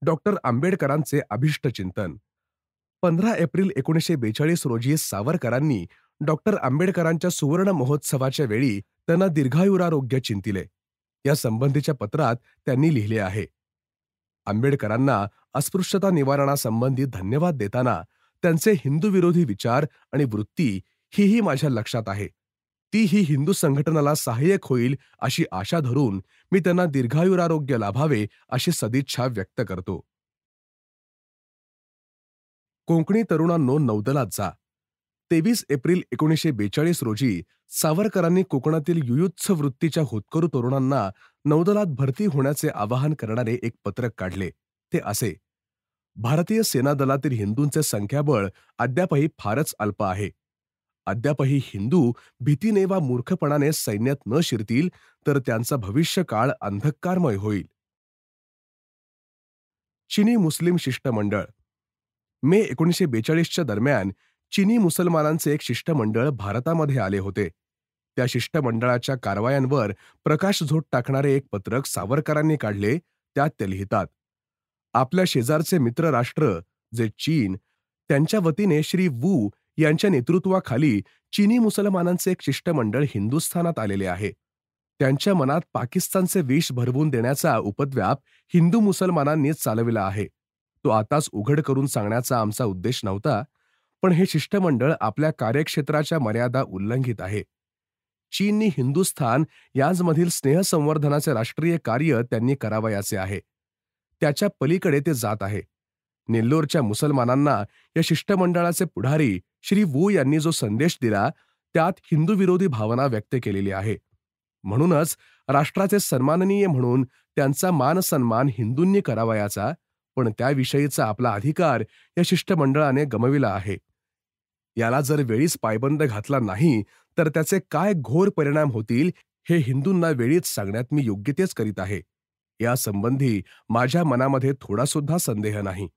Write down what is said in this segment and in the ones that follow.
Doctor आंबेडकरांचे अभिष्ट चिंतन. 15 एप्रिल 1942 रोजी सावरकरांनी डॉक्टर आंबेडकरांच्या सुवर्ण महोत्सवाच्या वेळी त्यांना दीर्घायुरारोग्य चिंतिले. या संबंधीच्या पत्रात त्यांनी लिहिले आहे, आंबेडकरांना अस्पृश्यता निवारणासंबंधी धन्यवाद देताना त्यांचे हिंदू विरोधी विचार आणि वृत्ती हीही माझ्या लक्षात आहे. ती ही हिंदू संघटनाला सहाय्यक होईल अशी आशा धरून मी त्यांना दीर्घायुरारोग्य लाभावे अशी सदिच्छा व्यक्त करतो. कोकणी तरुणांनो, नौदलात जा. 23 एप्रिल 1942 रोजी सावरकरांनी कोकणातील युयुत्स वृत्तीच्या होतकरू तरुणांना नौदलात भरती होण्याचे आवाहन करणारे एक पत्रक काढले. ते असे: भारतीय सेना दलातील हिंदूंचे संख्याबळ अद्यापही फारच अल्प आहे. अद्यापही हिंदू भीतीने वा मूर्खपणाने सैन्यात न शिरतील तर त्यांचा भविष्यकाळ अंधकारमय होईल. चिनी मुस्लिम शिष्टमंडळ. मे 1942च्या दरम्यान चिनी मुसलमानांचे एक शिष्टमंडळ भारतामध्ये आले होते. त्या शिष्टमंडळाच्या कारवायांवर प्रकाशझोत टाकणारे एक पत्रक सावरकरांनी काढले. त्यात ते लिहितात, आपल्या शेजारचे मित्र राष्ट्र जे चीन, त्यांच्या वतीने श्री वू यांच्या नेतृत्वाखाली चिनी मुसलमानांचे एक शिष्टमंडळ हिंदुस्थानात आलेले आहे. त्यांच्या मनात पाकिस्तानचे विष भरवून देण्याचा उपद्व्याप हिंदू मुसलमानांनीच चालविला आहे. तो आताच उघड करून सांगण्याचा आमचा उद्देश नव्हता, पण हे शिष्टमंडळ आपल्या कार्यक्षेत्राच्या मर्यादा उल्लंघित आहे. चीननी हिंदुस्थान यांमधील स्नेहसंवर्धनाचे राष्ट्रीय कार्य त्यांनी करावयाचे आहे. त्याच्या पलीकडे ते जात आहे. नेल्लोरच्या मुसलमानांना या शिष्टमंडळाचे पुढारी श्री वू यांनी जो संदेश दिला त्यात हिंदू विरोधी भावना व्यक्त केलेली आहे. म्हणूनच राष्ट्राचे सन्माननीय म्हणून त्यांचा मानसन्मान हिंदूंनी करावयाचा, पण त्याविषयीचा आपला अधिकार या शिष्टमंडळाने गमाविला आहे. याला जर वेळीच पायबंद घातला नाही तर त्याचे काय घोर परिणाम होतील हे हिंदूंना वेळीच सांगण्यात मी योग्य तेच करीत आहे. यासंबंधी माझ्या मनामध्ये थोडासुद्धा संदेह नाही.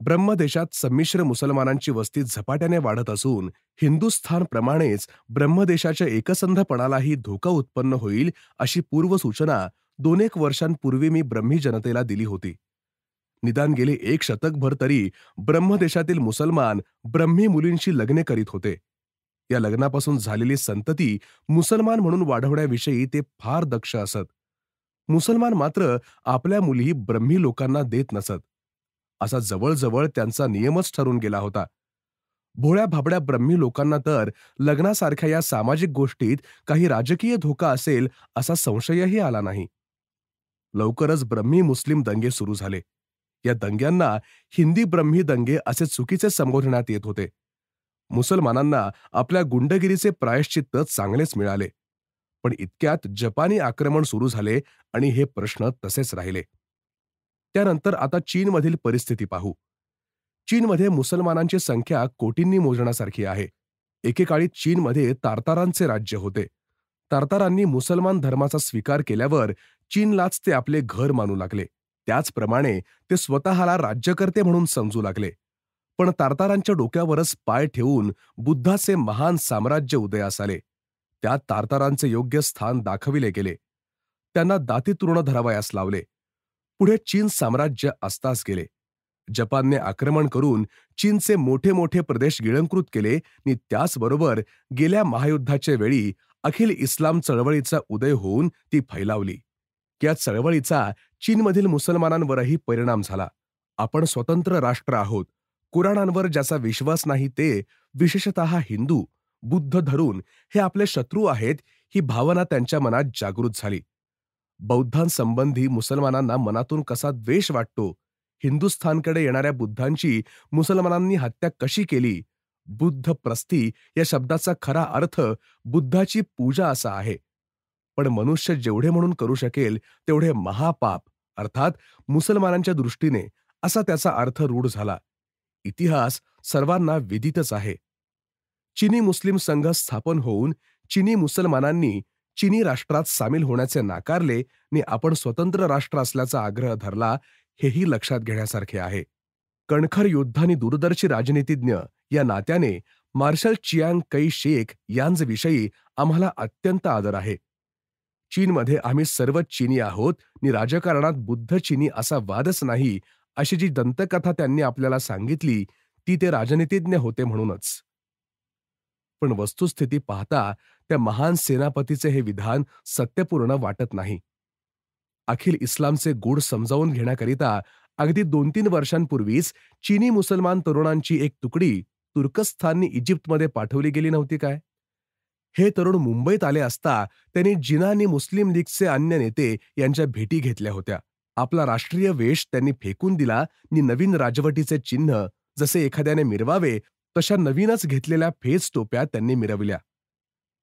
ब्रह्मदेशात संमिश्र मुसलमानांची वस्ती झपाट्याने वाढत असून हिंदुस्थानप्रमाणेच ब्रह्मदेशाच्या एकसंधपणालाही धोका उत्पन्न होईल अशी पूर्वसूचना 2-1 वर्षांपूर्वी मी ब्रह्मी जनतेला दिली होती. निदान गेले 1 शतकभर तरी ब्रह्मदेशातील मुसलमान ब्रह्मी मुलींशी लग्ने करीत होते. या लग्नापासून झालेली संतती मुसलमान म्हणून वाढवण्याविषयी ते फार दक्ष असत. मुसलमान मात्र आपल्या मुली ब्रह्मी लोकांना देत नसत. असा जवळजवळ त्यांचा नियमच ठरून गेला होता. भोळ्या भाबड्या ब्रह्मी लोकांना तर लग्नासारख्या या सामाजिक गोष्टीत काही राजकीय धोका असेल असा संशयही आला नाही. लवकरच ब्रह्मी मुस्लिम दंगे सुरू झाले. या दंग्यांना हिंदी ब्रह्मी दंगे असे चुकीचे संबोधण्यात येत होते. मुसलमानांना आपल्या गुंडगिरीचे प्रायश्चित्त चांगलेच मिळाले. पण इतक्यात जपानी आक्रमण सुरू झाले आणि हे प्रश्न तसेच राहिले. त्यानंतर आता चीनमधील परिस्थिती पाहू. चीनमध्ये मुसलमानांची संख्या कोटींनी मोजण्यासारखी आहे. एकेकाळी चीनमध्ये तारतारांचे राज्य होते. तारतारांनी मुसलमान धर्माचा स्वीकार केल्यावर चीनलाच ते आपले घर मानू लागले. त्याचप्रमाणे ते स्वतःला राज्यकर्ते म्हणून समजू लागले. पण तारतारांच्या डोक्यावरच पाय ठेवून बुद्धाचे महान साम्राज्य उदयास आले. त्यात तारतारांचे योग्य स्थान दाखविले गेले. त्यांना दाती तृण धरावयास लावले. पुढे चीन साम्राज्य अस्तास गेले. जपानने आक्रमण करून चीनचे मोठे मोठे प्रदेश गिळंकृत केले आणि त्याचबरोबर गेल्या महायुद्धाच्या वेळी अखिल इस्लाम चळवळीचा उदय होऊन ती फैलावली. या चळवळीचा चीनमधील मुसलमानांवरही परिणाम झाला. आपण स्वतंत्र राष्ट्र आहोत, कुराणांवर ज्याचा विश्वास नाही ते, विशेषतः हिंदू, बुद्ध धरून हे आपले शत्रू आहेत, ही भावना त्यांच्या मनात जागृत झाली. बौद्धांसंबंधी मुसलमानांना मनातून कसा द्वेष वाटतो, हिंदुस्थानकडे येणाऱ्या बुद्धांची मुसलमानांनी हत्या कशी केली. बुद्ध प्रस्ती या शब्दाचा खरा अर्थ बुद्धाची पूजा असा आहे. पण मनुष्य जेवढे म्हणून करू शकेल तेवढे महापाप अर्थात मुसलमानांच्या दृष्टीने असा त्याचा अर्थ रूढ झाला. इतिहास सर्वांना विदितच आहे. चिनी मुस्लिम संघ स्थापन होऊन चिनी मुसलमानांनी चिनी राष्ट्रात सामील होण्याचे नाकारले आणि आपण स्वतंत्र राष्ट्र असल्याचा आग्रह धरला, हेही लक्षात घेण्यासारखे आहे. कणखर योद्धा आणि दूरदर्शी राजनीतिज्ञ या नात्याने मार्शल चियांग कै शेक यांच्याविषयी आम्हाला अत्यंत आदर आहे. चीनमध्ये आम्ही सर्वच चीनी आहोत आणि राजकारणात बुद्ध चीनी असा वादच नाही, अशी जी दंतकथा त्यांनी आपल्याला सांगितली, ती ते राजनीतिज्ञ होते म्हणूनच. पण वस्तुस्थिती पाहता त्या महान सेनापतीचे हे विधान सत्यपूर्ण वाटत नाही. अखिल इस्लामचे गूढ समजावून घेण्याकरिता अगदी 2-3 वर्षांपूर्वीच चीनी मुसलमान तरुणांची एक तुकडी तुर्कस्थाननी इजिप्तमध्ये पाठवली गेली नव्हती काय? हे तरुण मुंबईत आले असता त्यांनी जिना आणि मुस्लिम लीगचे अन्य नेते यांच्या भेटी घेतल्या होत्या. आपला राष्ट्रीय वेश त्यांनी फेकून दिला आणि नवीन राजवटीचे चिन्ह जसे एखाद्याने मिरवावे तशा नवीनच घेतलेल्या फेस टोप्या त्यांनी मिरवल्या.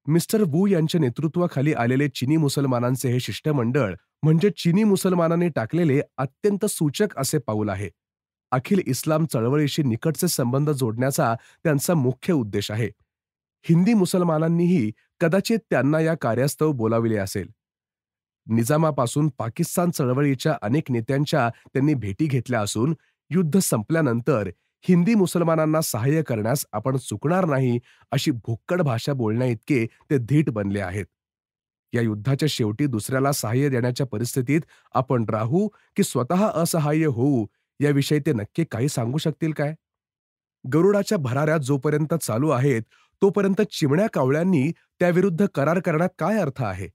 मिस्टर वू यांच्या नेतृत्वाखाली आलेले चीनी मुसलमानांचे हे शिष्टमंडळ म्हणजे चीनी मुसलमानांनी टाकलेले अत्यंत सूचक असे पाऊल आहे. अखिल इस्लाम चळवळीशी निकटचे संबंध जोडण्याचा त्यांचा मुख्य उद्देश आहे. हिंदी मुसलमानांनीही कदाचित त्यांना या कार्यास्तव बोलाविले असेल. निजामापासून पाकिस्तान चळवळीच्या अनेक नेत्यांच्या त्यांनी भेटी घेतल्या असून युद्ध संपल्यानंतर हिंदी मुसलमानांना सहाय्य करण्यास आपण चुकणार नाही अशी भुक्कड भाषा बोलण्याइतके ते धीट बनले आहेत. या युद्धाच्या शेवटी दुसऱ्याला सहाय्य देण्याच्या परिस्थितीत आपण राहू की स्वतः असहाय्य होऊ याविषयी ते नक्की काही सांगू शकतील काय? गरुडाच्या भराऱ्या जोपर्यंत चालू आहेत तोपर्यंत चिमण्या कावळ्यांनी त्याविरुद्ध करार करण्यात काय अर्थ आहे?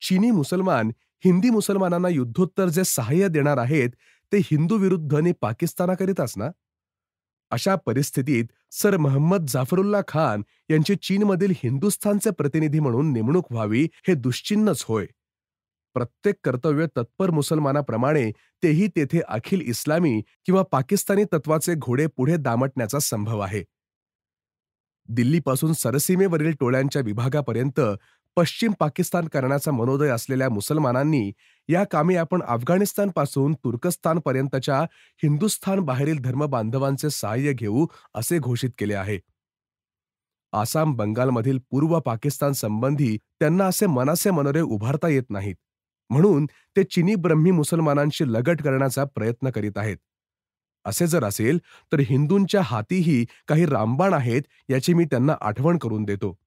चीनी मुसलमान हिंदी मुसलमानांना युद्धोत्तर जे सहाय्य देणार आहेत ते हिंदू विरुद्ध आणि पाकिस्तानाकरिताच ना? अशा परिस्थितीत सर मोहम्मद जाफरुल्ला खान यांची चीनमधील हिंदुस्थानचे प्रतिनिधी म्हणून नेमणूक व्हावी हे दुश्चिन्हच होय. प्रत्येक कर्तव्य तत्पर मुसलमानाप्रमाणे तेही तेथे अखिल इस्लामी किंवा पाकिस्तानी तत्वाचे घोडे पुढे दामटण्याचा संभव आहे. दिल्लीपासून सरसीमेवरील टोळ्यांच्या विभागापर्यंत पश्चिम पाकिस्तान करण्याचा मनोदय असलेल्या मुसलमानांनी या कामी आपण अफगाणिस्तानपासून तुर्कस्तानपर्यंतच्या हिंदुस्थान बाहेरील धर्मबांधवांचे सहाय्य घेऊ असे घोषित केले आहे. आसाम बंगालमधील पूर्व पाकिस्तान संबंधी त्यांना असे मनाचे मनोरे उभारता येत नाहीत. म्हणून ते चिनी ब्रह्मी मुसलमानांशी लगट करण्याचा प्रयत्न करीत आहेत. असे जर असेल तर हिंदूंच्या हातीही काही रामबाण आहेत याची मी त्यांना आठवण करून देतो.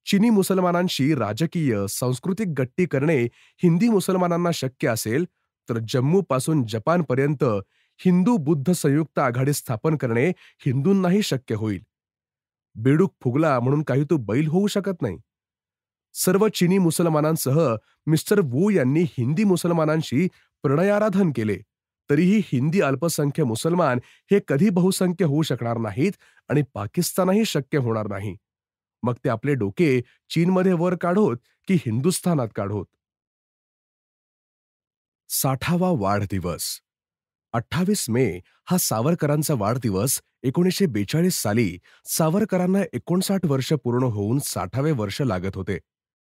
चिनी मुसलमानांशी राजकीय सांस्कृतिक गट्टी करणे हिंदी मुसलमानांना शक्य असेल तर जम्मूपासून जपानपर्यंत हिंदू बुद्ध संयुक्त आघाडी स्थापन करणे हिंदूंनाही शक्य होईल. बेडूक फुगला म्हणून काही तो बैल होऊ शकत नाही. सर्व चिनी मुसलमानांसह मिस्टर वू यांनी हिंदी मुसलमानांशी प्रणयाराधन केले तरीही हिंदी अल्पसंख्य मुसलमान हे कधी बहुसंख्य होऊ शकणार नाहीत आणि पाकिस्तानही शक्य होणार नाही. मग ते आपले डोके चीनमध्ये वर काढोत की हिंदुस्थानात काढोत. 60वा वाढदिवस 28 मे हा सावरकरांचा वाढदिवस 1942 साली सावरकरांना 59 वर्ष पूर्ण होऊन 60वे वर्ष लागत होते.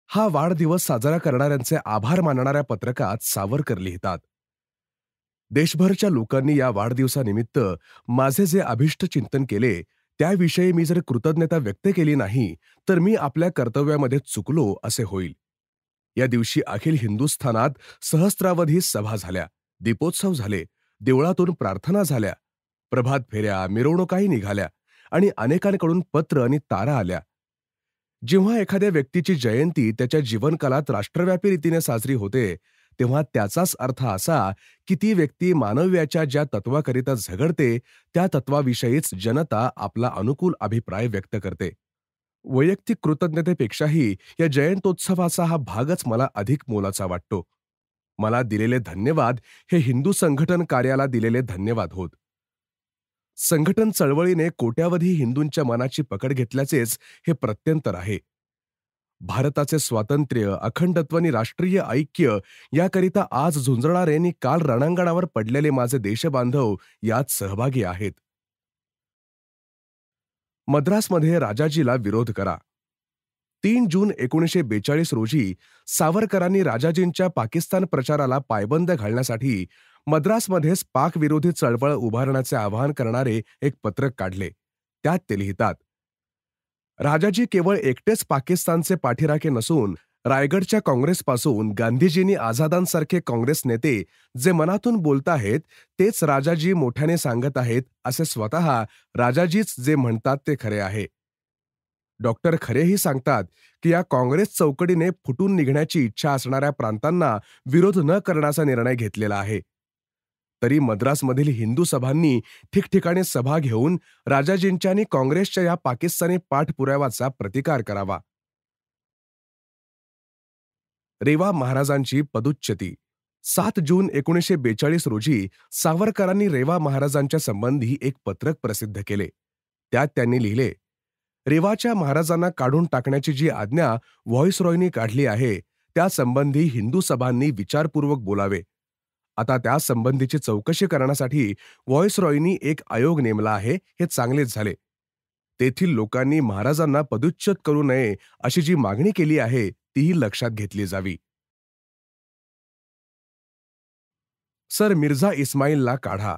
हा वाढदिवस साजरा करणाऱ्यांचे आभार मानणाऱ्या पत्रकात सावरकर लिहितात. देशभरच्या लोकांनी या वाढदिवसानिमित्त माझे जे अभिष्ट चिंतन केले त्याविषयी मी जर कृतज्ञता व्यक्त केली नाही तर मी आपल्या कर्तव्यामध्ये चुकलो असे होईल. या दिवशी अखिल हिंदुस्थानात सहस्रावधी सभा झाल्या, दीपोत्सव झाले, देवळातून प्रार्थना झाल्या, प्रभात फेऱ्या, मिरवणुकाही निघाल्या आणि अनेकांकडून पत्र आणि तारा आल्या. जेव्हा एखाद्या व्यक्तीची जयंती त्याच्या जीवनकालात राष्ट्रव्यापी रीतीने साजरी होते तेव्हा त्याचाच अर्थ असा की ती व्यक्ती मानव्याच्या ज्या तत्वाकरिता झगडते त्या तत्वाविषयीच जनता आपला अनुकूल अभिप्राय व्यक्त करते. वैयक्तिक कृतज्ञतेपेक्षाही या जयंतोत्सवाचा हा भागच मला अधिक मोलाचा वाटतो. मला दिलेले धन्यवाद हे हिंदू संघटन कार्याला दिलेले धन्यवाद होत. संघटन चळवळीने कोट्यावधी हिंदूंच्या मनाची पकड घेतल्याचेच हे प्रत्यंतर आहे. भारताचे स्वातंत्र्य, अखंडत्व आणि राष्ट्रीय ऐक्य याकरिता आज झुंजणारे आणि काल रणांगणावर पडलेले माझे देशबांधव यात सहभागी आहेत. मद्रासमध्ये राजाजीला विरोध करा. 3 जून 1942 रोजी सावरकरांनी राजाजींच्या पाकिस्तान प्रचाराला पायबंद घालण्यासाठी मद्रासमध्येच पाकविरोधी चळवळ उभारण्याचे आवाहन करणारे एक पत्रक काढले. त्यात ते लिहितात, राजाजी केवळ एकटेच पाकिस्तानचे पाठीराखे नसून रायगडच्या काँग्रेसपासून गांधीजींनी आझादांसारखे काँग्रेस नेते जे मनातून बोलताहेत तेच राजाजी मोठ्याने सांगत आहेत असे स्वतः राजाजीच जे म्हणतात ते खरे आहे. डॉक्टर खरेही सांगतात की या काँग्रेस चौकटीने फुटून निघण्याची इच्छा असणाऱ्या प्रांतांना विरोध न करण्याचा निर्णय घेतलेला आहे. तरी मद्रासमधील हिंदू सभांनी ठिकठिकाणी सभा घेऊन राजाजींच्या आणि काँग्रेसच्या या पाकिस्तानी पाठपुराव्याचा प्रतिकार करावा. रेवा महाराजांची पदुच्यती. 7 जून 1942 रोजी सावरकरांनी रेवा महाराजांच्या संबंधी एक पत्रक प्रसिद्ध केले. त्यात त्यांनी लिहिले, रेवाच्या महाराजांना काढून टाकण्याची जी आज्ञा व्हॉइसरॉयनी काढली आहे, त्यासंबंधी हिंदू सभांनी विचारपूर्वक बोलावे. आता त्यासंबंधीची चौकशी करण्यासाठी व्हॉइसरॉयनी एक आयोग नेमला आहे, हे चांगलेच झाले. तेथील लोकांनी महाराजांना पदच्युत करू नये अशी जी मागणी केली आहे, तीही लक्षात घेतली जावी. सर मिर्झा इस्माईलला काढा.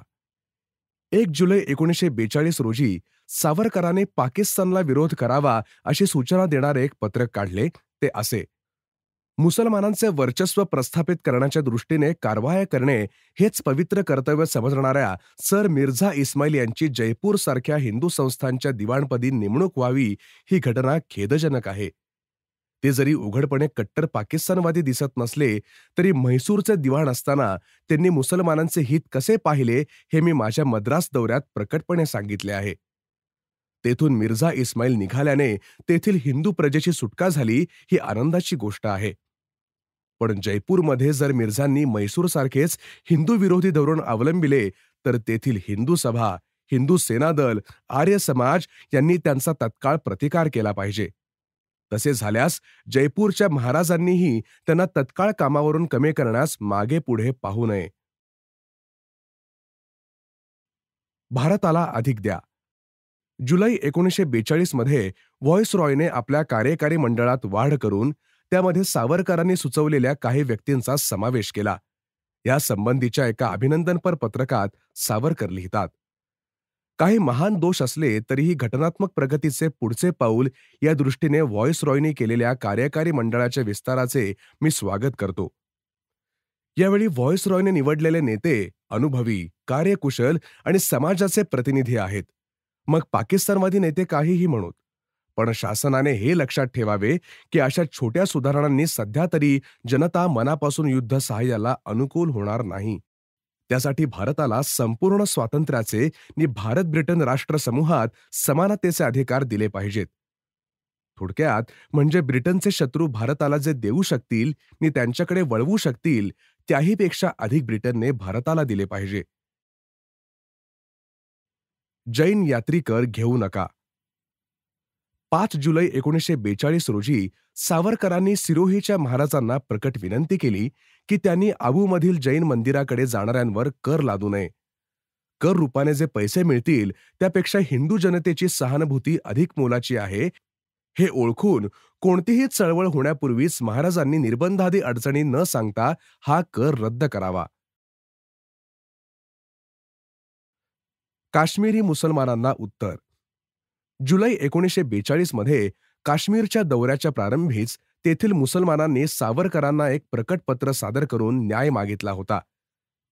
1 जुलै 1942 रोजी सावरकरांनी पाकिस्तानला विरोध करावा अशी सूचना देणारे एक पत्रक काढले. ते असे: मुसलमानांचे वर्चस्व प्रस्थापित करण्याच्या दृष्टीने कारवाया करणे हेच पवित्र कर्तव्य समजणाऱ्या सर मिर्झा इस्माईल यांची जयपूरसारख्या हिंदू संस्थांच्या दिवाणपदी नेमणूक व्हावी, ही घटना खेदजनक आहे. ते जरी उघडपणे कट्टर पाकिस्तानवादी दिसत नसले, तरी म्हैसूरचे दिवाण असताना त्यांनी मुसलमानांचे हित कसे पाहिले, हे मी माझ्या मद्रास दौऱ्यात प्रकटपणे सांगितले आहे. तेथून मिर्झा इस्माईल निघाल्याने तेथील हिंदू प्रजेची सुटका झाली, ही आनंदाची गोष्ट आहे. पण जयपूरमध्ये जर मिर्झांनी म्हैसूरसारखेच हिंदू विरोधी धोरण अवलंबिले, तर तेथील हिंदू सभा, हिंदू सेनादल, आर्य समाज यांनी त्यांचा तत्काळ प्रतिकार केला पाहिजे. तसे झाल्यास जयपूरच्या महाराजांनीही त्यांना तत्काळ कामावरून कमी करण्यास मागे पुढे पाहू नये. भारताला अधिक द्या. जुलै 1942 मध्ये व्हॉइसरॉयने आपल्या कार्यकारी मंडळात वाढ करून त्यामध्ये सावरकरांनी सुचवलेल्या काही व्यक्तींचा समावेश केला. या संबंधीच्या एका अभिनंदनपर पत्रकात सावरकर लिहितात, काही महान दोष असले तरीही घटनात्मक प्रगतीचे पुढचे पाऊल या दृष्टीने व्हॉइसरॉयनी केलेल्या कार्यकारी मंडळाच्या विस्ताराचे मी स्वागत करतो. यावेळी व्हॉइसरॉयने निवडलेले नेते अनुभवी, कार्यकुशल आणि समाजाचे प्रतिनिधी आहेत. मग पाकिस्तानवादी नेते काहीही म्हणूत, पण शासनाने हे लक्षात ठेवावे की अशा छोट्या सुधारणांनी सध्या तरी जनता मनापासून युद्ध सहाय्याला अनुकूल होणार नाही. त्यासाठी भारताला संपूर्ण स्वातंत्र्याचे आणि भारत ब्रिटन राष्ट्रसमूहात समानतेचे अधिकार दिले पाहिजेत. थोडक्यात म्हणजे ब्रिटनचे शत्रू भारताला जे देऊ शकतील आणि त्यांच्याकडे वळवू शकतील, त्याहीपेक्षा अधिक ब्रिटनने भारताला दिले पाहिजे. जैन यात्रीकर घेऊ नका. 5 जुलै 1942 रोजी सावरकरांनी सिरोहीच्या महाराजांना प्रकट विनंती केली की त्यांनी आबूमधील जैन मंदिराकडे जाणाऱ्यांवर कर लादू नये. कर रूपाने जे पैसे मिळतील, त्यापेक्षा हिंदू जनतेची सहानुभूती अधिक मोलाची आहे, हे ओळखून कोणतीही चळवळ होण्यापूर्वीच महाराजांनी निर्बंधादी अडचणी न सांगता हा कर रद्द करावा. काश्मीरी मुसलमानांना उत्तर. जुलै 1942 मध्ये काश्मीरच्या दौऱ्याच्या प्रारंभीच तेथील मुसलमानांनी सावरकरांना एक प्रकट पत्र सादर करून न्याय मागितला होता.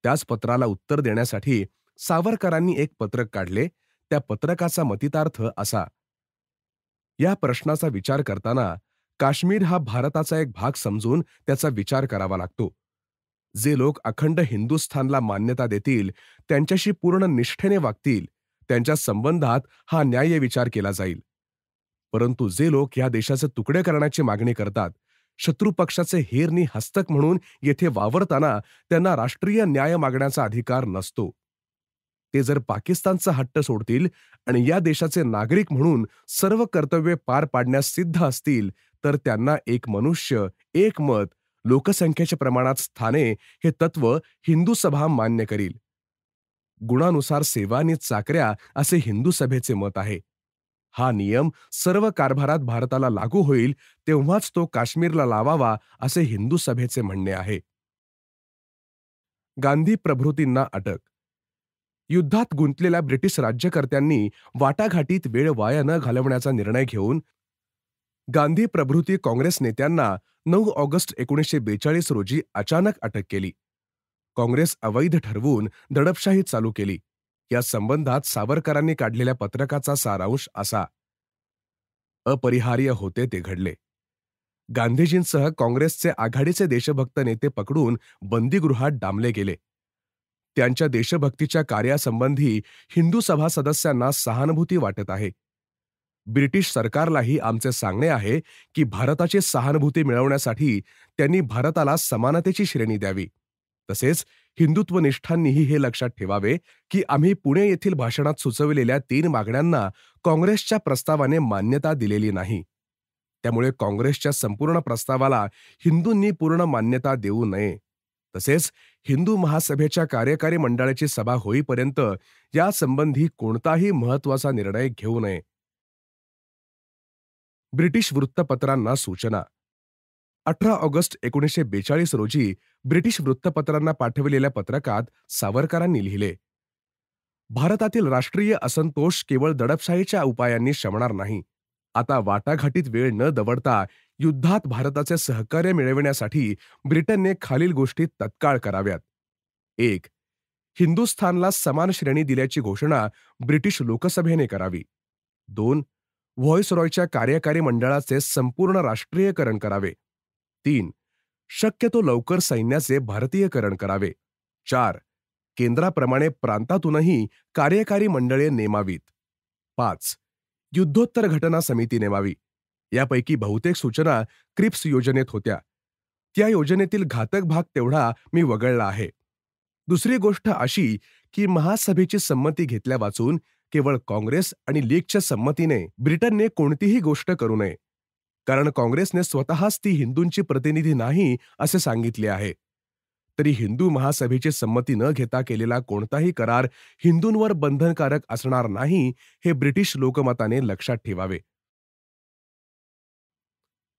त्याच पत्राला उत्तर देण्यासाठी सावरकरांनी एक पत्रक काढले. त्या पत्रकाचा मतितार्थ असा: या प्रश्नाचा विचार करताना काश्मीर हा भारताचा एक भाग समजून त्याचा विचार करावा लागतो. जे लोक अखंड हिंदुस्थानला मान्यता देतील, त्यांच्याशी पूर्ण निष्ठेने वागतील, त्यांच्या संबंधात हा न्याय्य विचार केला जाईल. परंतु जे लोक या देशाचे तुकडे करण्याची मागणी करतात, शत्रू पक्षाचे हेरनी हस्तक म्हणून येथे वावरताना त्यांना राष्ट्रीय न्याय मागण्याचा अधिकार नसतो. ते जर पाकिस्तानचा हट्ट सोडतील आणि या देशाचे नागरिक म्हणून सर्व कर्तव्ये पार पाडण्यास सिद्ध असतील, तर त्यांना एक मनुष्य, एक मत, लोकसंख्येच्या प्रमाणात स्थाने हे तत्व हिंदू सभा मान्य करील. गुणानुसार सेवा आणि चाकऱ्या असे हिंदू सभेचे मत आहे. हा नियम सर्व कारभारात भारताला लागू होईल, तेव्हाच तो काश्मीरला लावावा असे हिंदू सभेचे म्हणणे आहे. गांधी प्रभृतींना अटक. युद्धात गुंतलेल्या ब्रिटिश राज्यकर्त्यांनी वाटाघाटीत वेळ वाया न घालवण्याचा निर्णय घेऊन गांधी प्रभृती काँग्रेस नेत्यांना 9 ऑगस्ट 1942 रोजी अचानक अटक केली. काँग्रेस अवैध ठरवून दडपशाही चालू केली. या संबंधात सावरकरांनी काढलेल्या पत्रकाचा सारांश असा: अपरिहार्य होते ते घडले. गांधीजींसह काँग्रेसचे आघाडीचे देशभक्त नेते पकडून बंदीगृहात डांबले गेले. त्यांच्या देशभक्तीच्या कार्यासंबंधी हिंदू सभा सदस्यांना सहानुभूती वाटत आहे. ब्रिटिश सरकारलाही आमचे सांगणे आहे की भारताची सहानुभूती मिळवण्यासाठी त्यांनी भारताला समानतेची श्रेणी द्यावी. तसेच हिंदुत्वनिष्ठांनीही हे लक्षात ठेवावे की आम्ही पुणे येथील भाषणात सुचविलेल्या 3 मागण्यांना काँग्रेसच्या प्रस्तावाने मान्यता दिलेली नाही. त्यामुळे काँग्रेसच्या संपूर्ण प्रस्तावाला हिंदूंनी पूर्ण मान्यता देऊ नये. तसेच हिंदू महासभेच्या कार्यकारी मंडळाची सभा होईपर्यंत यासंबंधी कोणताही महत्त्वाचा निर्णय घेऊ नये. ब्रिटिश वृत्तपत्रांना सूचना. 18 ऑगस्ट 1942 रोजी ब्रिटिश वृत्तपत्रांना पाठविलेल्या पत्रकात सावरकरांनी लिहिले, भारतातील राष्ट्रीय असंतोष केवळ दडपशाहीच्या उपायांनी शमणार नाही. आता वाटाघाटीत वेळ न दवडता युद्धात भारताचे सहकार्य मिळविण्यासाठी ब्रिटनने खालील गोष्टी तत्काळ कराव्यात. 1. हिंदुस्थानला समान श्रेणी दिल्याची घोषणा ब्रिटिश लोकसभेने करावी. 2. व्हॉइसरॉयच्या कार्यकारी मंडळाचे संपूर्ण राष्ट्रीयकरण करावे. 3. शक्यतो लवकर सैन्याचे भारतीयकरण करावे. 4. केंद्राप्रमाणे प्रांतातूनही कार्यकारी मंडळे नेमावीत. 5. युद्धोत्तर घटना समिती नेमावी. यापैकी बहुतेक सूचना क्रिप्स योजनेत होत्या. त्या योजनेतील घातक भाग तेवढा मी वगळला आहे. दुसरी गोष्ट अशी की महासभेची संमती घेतल्या वाचून केवळ काँग्रेस आणि लीगच्या संमतीने ब्रिटनने कोणतीही गोष्ट करू नये, कारण काँग्रेसने स्वतःच ती हिंदूंची प्रतिनिधी नाही असे सांगितले आहे. तरी हिंदू महासभेची संमती न घेता केलेला कोणताही करार हिंदूंवर बंधनकारक असणार नाही हे ब्रिटिश लोकमताने लक्षात ठेवावे.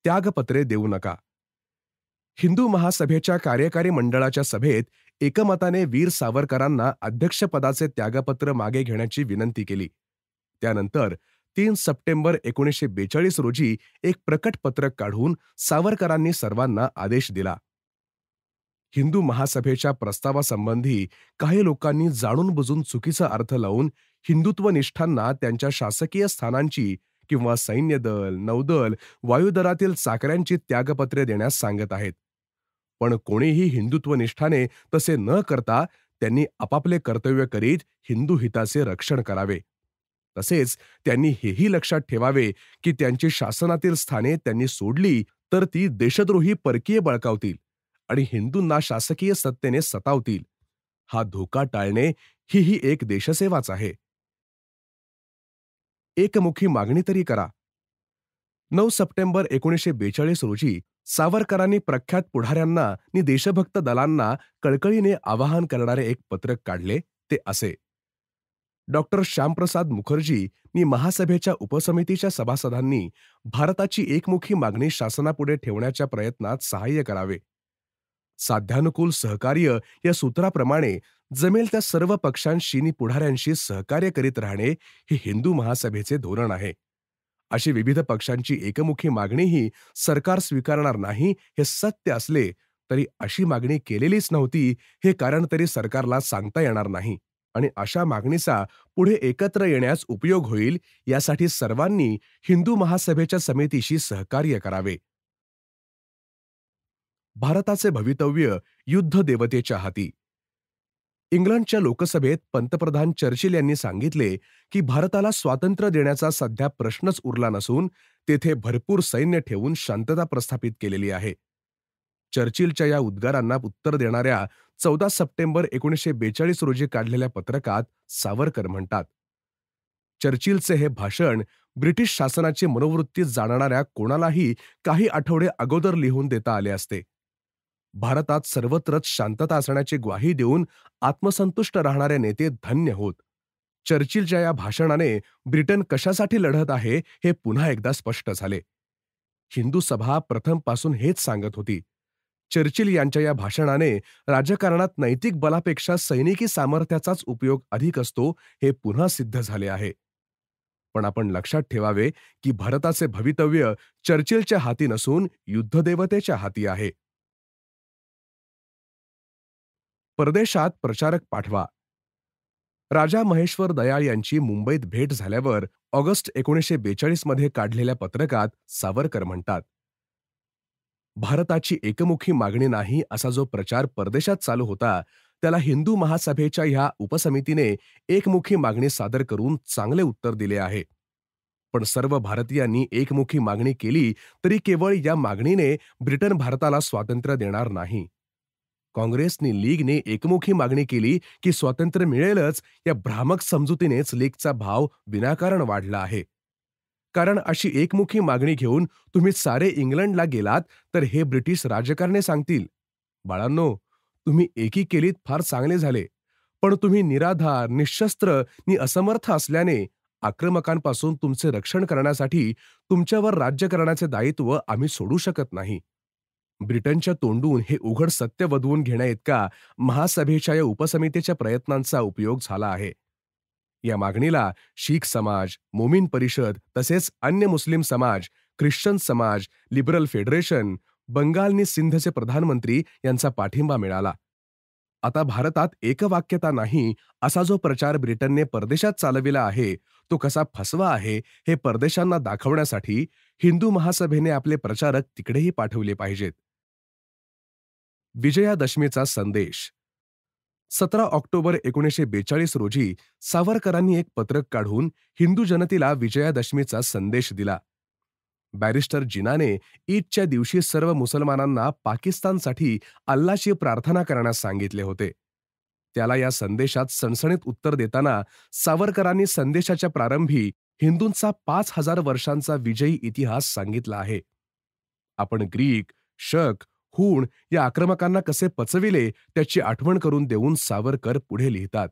त्यागपत्रे देऊ नका. हिंदू महासभेच्या कार्यकारी मंडळाच्या सभेत एकमताने वीर सावरकरांना अध्यक्षपदाचे त्यागपत्र मागे घेण्याची विनंती केली. त्यानंतर 3 सप्टेंबर 1942 रोजी एक प्रकट पत्रक काढून सावरकरांनी सर्वांना आदेश दिला. हिंदू महासभेच्या प्रस्तावासंबंधी काही लोकांनी जाणून बुजून चुकीचा अर्थ लावून हिंदुत्वनिष्ठांना त्यांच्या शासकीय स्थानांची किंवा सैन्यदल, नौदल, वायुदलातील चाकऱ्यांची त्यागपत्रे देण्यास सांगत आहेत. पण कोणीही हिंदुत्वनिष्ठाने तसे न करता त्यांनी आपापले कर्तव्य करीत हिंदू हिताचे रक्षण करावे. तसेच त्यांनी हेही लक्षात ठेवावे की त्यांची शासनातील स्थाने त्यांनी सोडली तर ती देशद्रोही परकीय बळकावतील आणि हिंदूंना शासकीय सत्तेने सतावतील. हा धोका टाळणे ही एक देशसेवाच आहे. एकमुखी मागणी तरी करा. 9 सप्टेंबर 1942 रोजी सावरकरांनी प्रख्यात पुढाऱ्यांना आणि देशभक्त दलांना कळकळीने आवाहन करणारे एक पत्रक काढले. ते असे: डॉक्टर श्यामप्रसाद मुखर्जी आणि महासभेच्या उपसमितीच्या सभासदांनी भारताची एकमुखी मागणी शासनापुढे ठेवण्याच्या प्रयत्नात सहाय्य करावे. साध्यानुकूल सहकार्य या सूत्राप्रमाणे जमेल त्या सर्व पक्षांशी आणि पुढाऱ्यांशी सहकार्य करीत राहणे हे हिंदू महासभेचे धोरण आहे. अशी विविध पक्षांची एकमुखी मागणीही सरकार स्वीकारणार नाही हे सत्य असले तरी अशी मागणी केलेलीच नव्हती हे कारण तरी सरकारला सांगता येणार नाही आणि अशा मागणीचा पुढे एकत्र येण्यास उपयोग होईल यासाठी सर्वांनी हिंदू महासभेच्या समितीशी सहकार्य करावे. भारताचे भवितव्य युद्ध देवतेच्या हाती. इंग्लंडच्या लोकसभेत पंतप्रधान चर्चिल यांनी सांगितले की भारताला स्वातंत्र्य देण्याचा सध्या प्रश्नच उरला नसून तेथे भरपूर सैन्य ठेवून शांतता प्रस्थापित केलेली आहे. चर्चिलच्या या उद्गारांना उत्तर देणाऱ्या 14 सप्टेंबर 1942 रोजी काढलेल्या पत्रकात सावरकर म्हणतात, चर्चिलचे हे भाषण ब्रिटिश शासनाची मनोवृत्ती जाणणाऱ्या कोणालाही काही आठवडे अगोदर लिहून देता आले असते. भारतात सर्वत्रच शांतता असण्याची ग्वाही देऊन आत्मसंतुष्ट राहणारे नेते धन्य होत. चर्चिलच्या या भाषणाने ब्रिटन कशासाठी लढत आहे हे पुन्हा एकदा स्पष्ट झाले. हिंदू सभा प्रथमपासून हेच सांगत होती. चर्चिल यांच्या या भाषणाने राजकारणात नैतिक बलापेक्षा सैनिकी सामर्थ्याचाच उपयोग अधिक असतो हे पुन्हा सिद्ध झाले आहे. पण आपण लक्षात ठेवावे की भारताचे भवितव्य चर्चिलच्या हाती नसून युद्धदेवतेच्या हाती आहे. परदेशात प्रचारक पाठवा. राजा महेश्वर दयाळ यांची मुंबईत भेट झाल्यावर ऑगस्ट 1942 मध्ये काढलेल्या पत्रकात सावरकर म्हणतात, भारताची एकमुखी मागणी नाही असा जो प्रचार परदेशात चालू होता, त्याला हिंदू महासभेच्या ह्या उपसमितीने एकमुखी मागणी सादर करून चांगले उत्तर दिले आहे. पण सर्व भारतीयांनी एकमुखी मागणी केली तरी केवळ या मागणीने ब्रिटन भारताला स्वातंत्र्य देणार नाही. काँग्रेसनी लीगने एकमुखी मागणी केली की स्वातंत्र्य मिळेलच, या भ्रामक समजुतीनेच लीगचा भाव विनाकारण वाढला आहे. कारण अशी एकमुखी मागणी घेऊन तुम्ही सारे इंग्लंडला गेलात तर हे ब्रिटिश राजकारणी सांगतील, बाळांनो, तुम्ही एकी केलीत फार चांगले झाले, पण तुम्ही निराधार, निशस्त्र नि असमर्थ असल्याने आक्रमकांपासून तुमचे रक्षण करण्यासाठी तुमच्यावर राज्य करण्याचे दायित्व आम्ही सोडू शकत नाही. ब्रिटनच्या तोंडून हे उघड सत्य वदवून घेण्याइतका महासभेच्या या उपसमितीच्या प्रयत्नांचा उपयोग झाला आहे. या मागणीला शीख समाज, मोमीन परिषद तसेच अन्य मुस्लिम समाज, ख्रिश्चन समाज, लिबरल फेडरेशन, बंगाल नि सिंधचे प्रधानमंत्री यांचा पाठिंबा मिळाला. आता भारतात एकवाक्यता नाही असा जो प्रचार ब्रिटनने परदेशात चालविला आहे, तो कसा फसवा आहे हे परदेशांना दाखवण्यासाठी हिंदू महासभेने आपले प्रचारक तिकडेही पाठवले पाहिजेत. विजयादशमीचा संदेश. 17 ऑक्टोबर 1942 रोजी सावरकरांनी एक पत्रक काढून हिंदू जनतेला विजयादशमीचा संदेश दिला. बॅरिस्टर जिनाने ईदच्या दिवशी सर्व मुसलमानांना पाकिस्तानसाठी अल्लाची प्रार्थना करण्यास सांगितले होते. त्याला या संदेशात सणसणीत उत्तर देताना सावरकरांनी संदेशाच्या प्रारंभी हिंदूंचा 5000 वर्षांचा विजयी इतिहास सांगितला आहे. आपण ग्रीक, शक, हूण या आक्रमकांना कसे पचविले त्याची आठवण करून देऊन सावरकर पुढे लिहितात,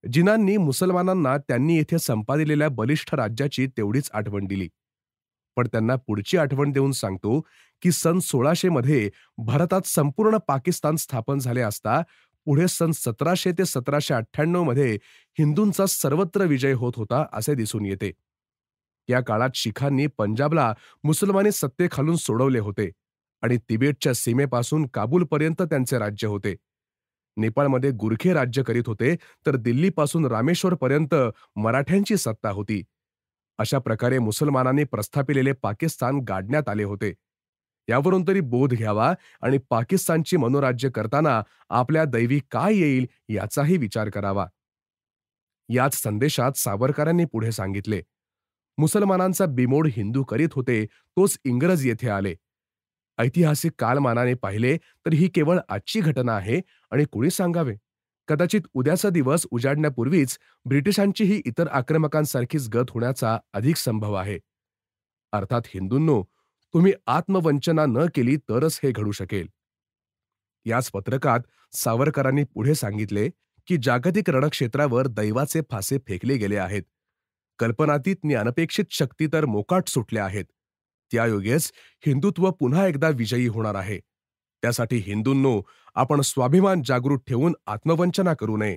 जिनांनी मुसलमानांना त्यांनी येथे संपादिलेल्या बलिष्ठ राज्याची तेवढीच आठवण दिली. पण त्यांना पुढची आठवण देऊन सांगतो की सन 1600 मध्ये भारतात संपूर्ण पाकिस्तान स्थापन झाले असता पुढे सन 1700 ते 1798 मध्ये हिंदूंचा सर्वत्र विजय होत होता असे दिसून येते. या काळात शिखांनी पंजाबला मुसलमानी सत्तेखालून सोडवले होते आणि तिबेटच्या सीमेपासून काबूलपर्यंत त्यांचे राज्य होते. नेपाळमध्ये गुरखे राज्य करीत होते तर दिल्लीपासून रामेश्वरपर्यंत मराठ्यांची सत्ता होती. अशा प्रकारे मुसलमानांनी प्रस्थापिलेले पाकिस्तान गाडण्यात आले होते. यावरून तरी बोध घ्यावा आणि पाकिस्तानची मनोराज्य करताना आपल्या दैवी काय येईल याचाही विचार करावा. याच संदेशात सावरकरांनी पुढे सांगितले, मुसलमानांचा बिमोड हिंदू करीत होते तोच इंग्रज येथे आले. ऐतिहासिक कालमानाने पाहिले तर ही केवळ आजची घटना आहे आणि कोणी सांगावे, कदाचित उद्याचा दिवस उजाडण्यापूर्वीच ब्रिटिशांचीही इतर आक्रमकांसारखीच गत होण्याचा अधिक संभव आहे. अर्थात हिंदूंनो, तुम्ही आत्मवंचना न केली तरच हे घडू शकेल. याच पत्रकात सावरकरांनी पुढे सांगितले की जागतिक रणक्षेत्रावर दैवाचे फासे फेकले गेले आहेत. कल्पनातीत नि अनपेक्षित शक्ती तर मोकाट सुटल्या आहेत. त्यायोगेच हिंदुत्व पुन्हा एकदा विजयी होणार आहे. त्यासाठी हिंदूंनो, आपण स्वाभिमान जागृत ठेवून आत्मवंचना करू नये.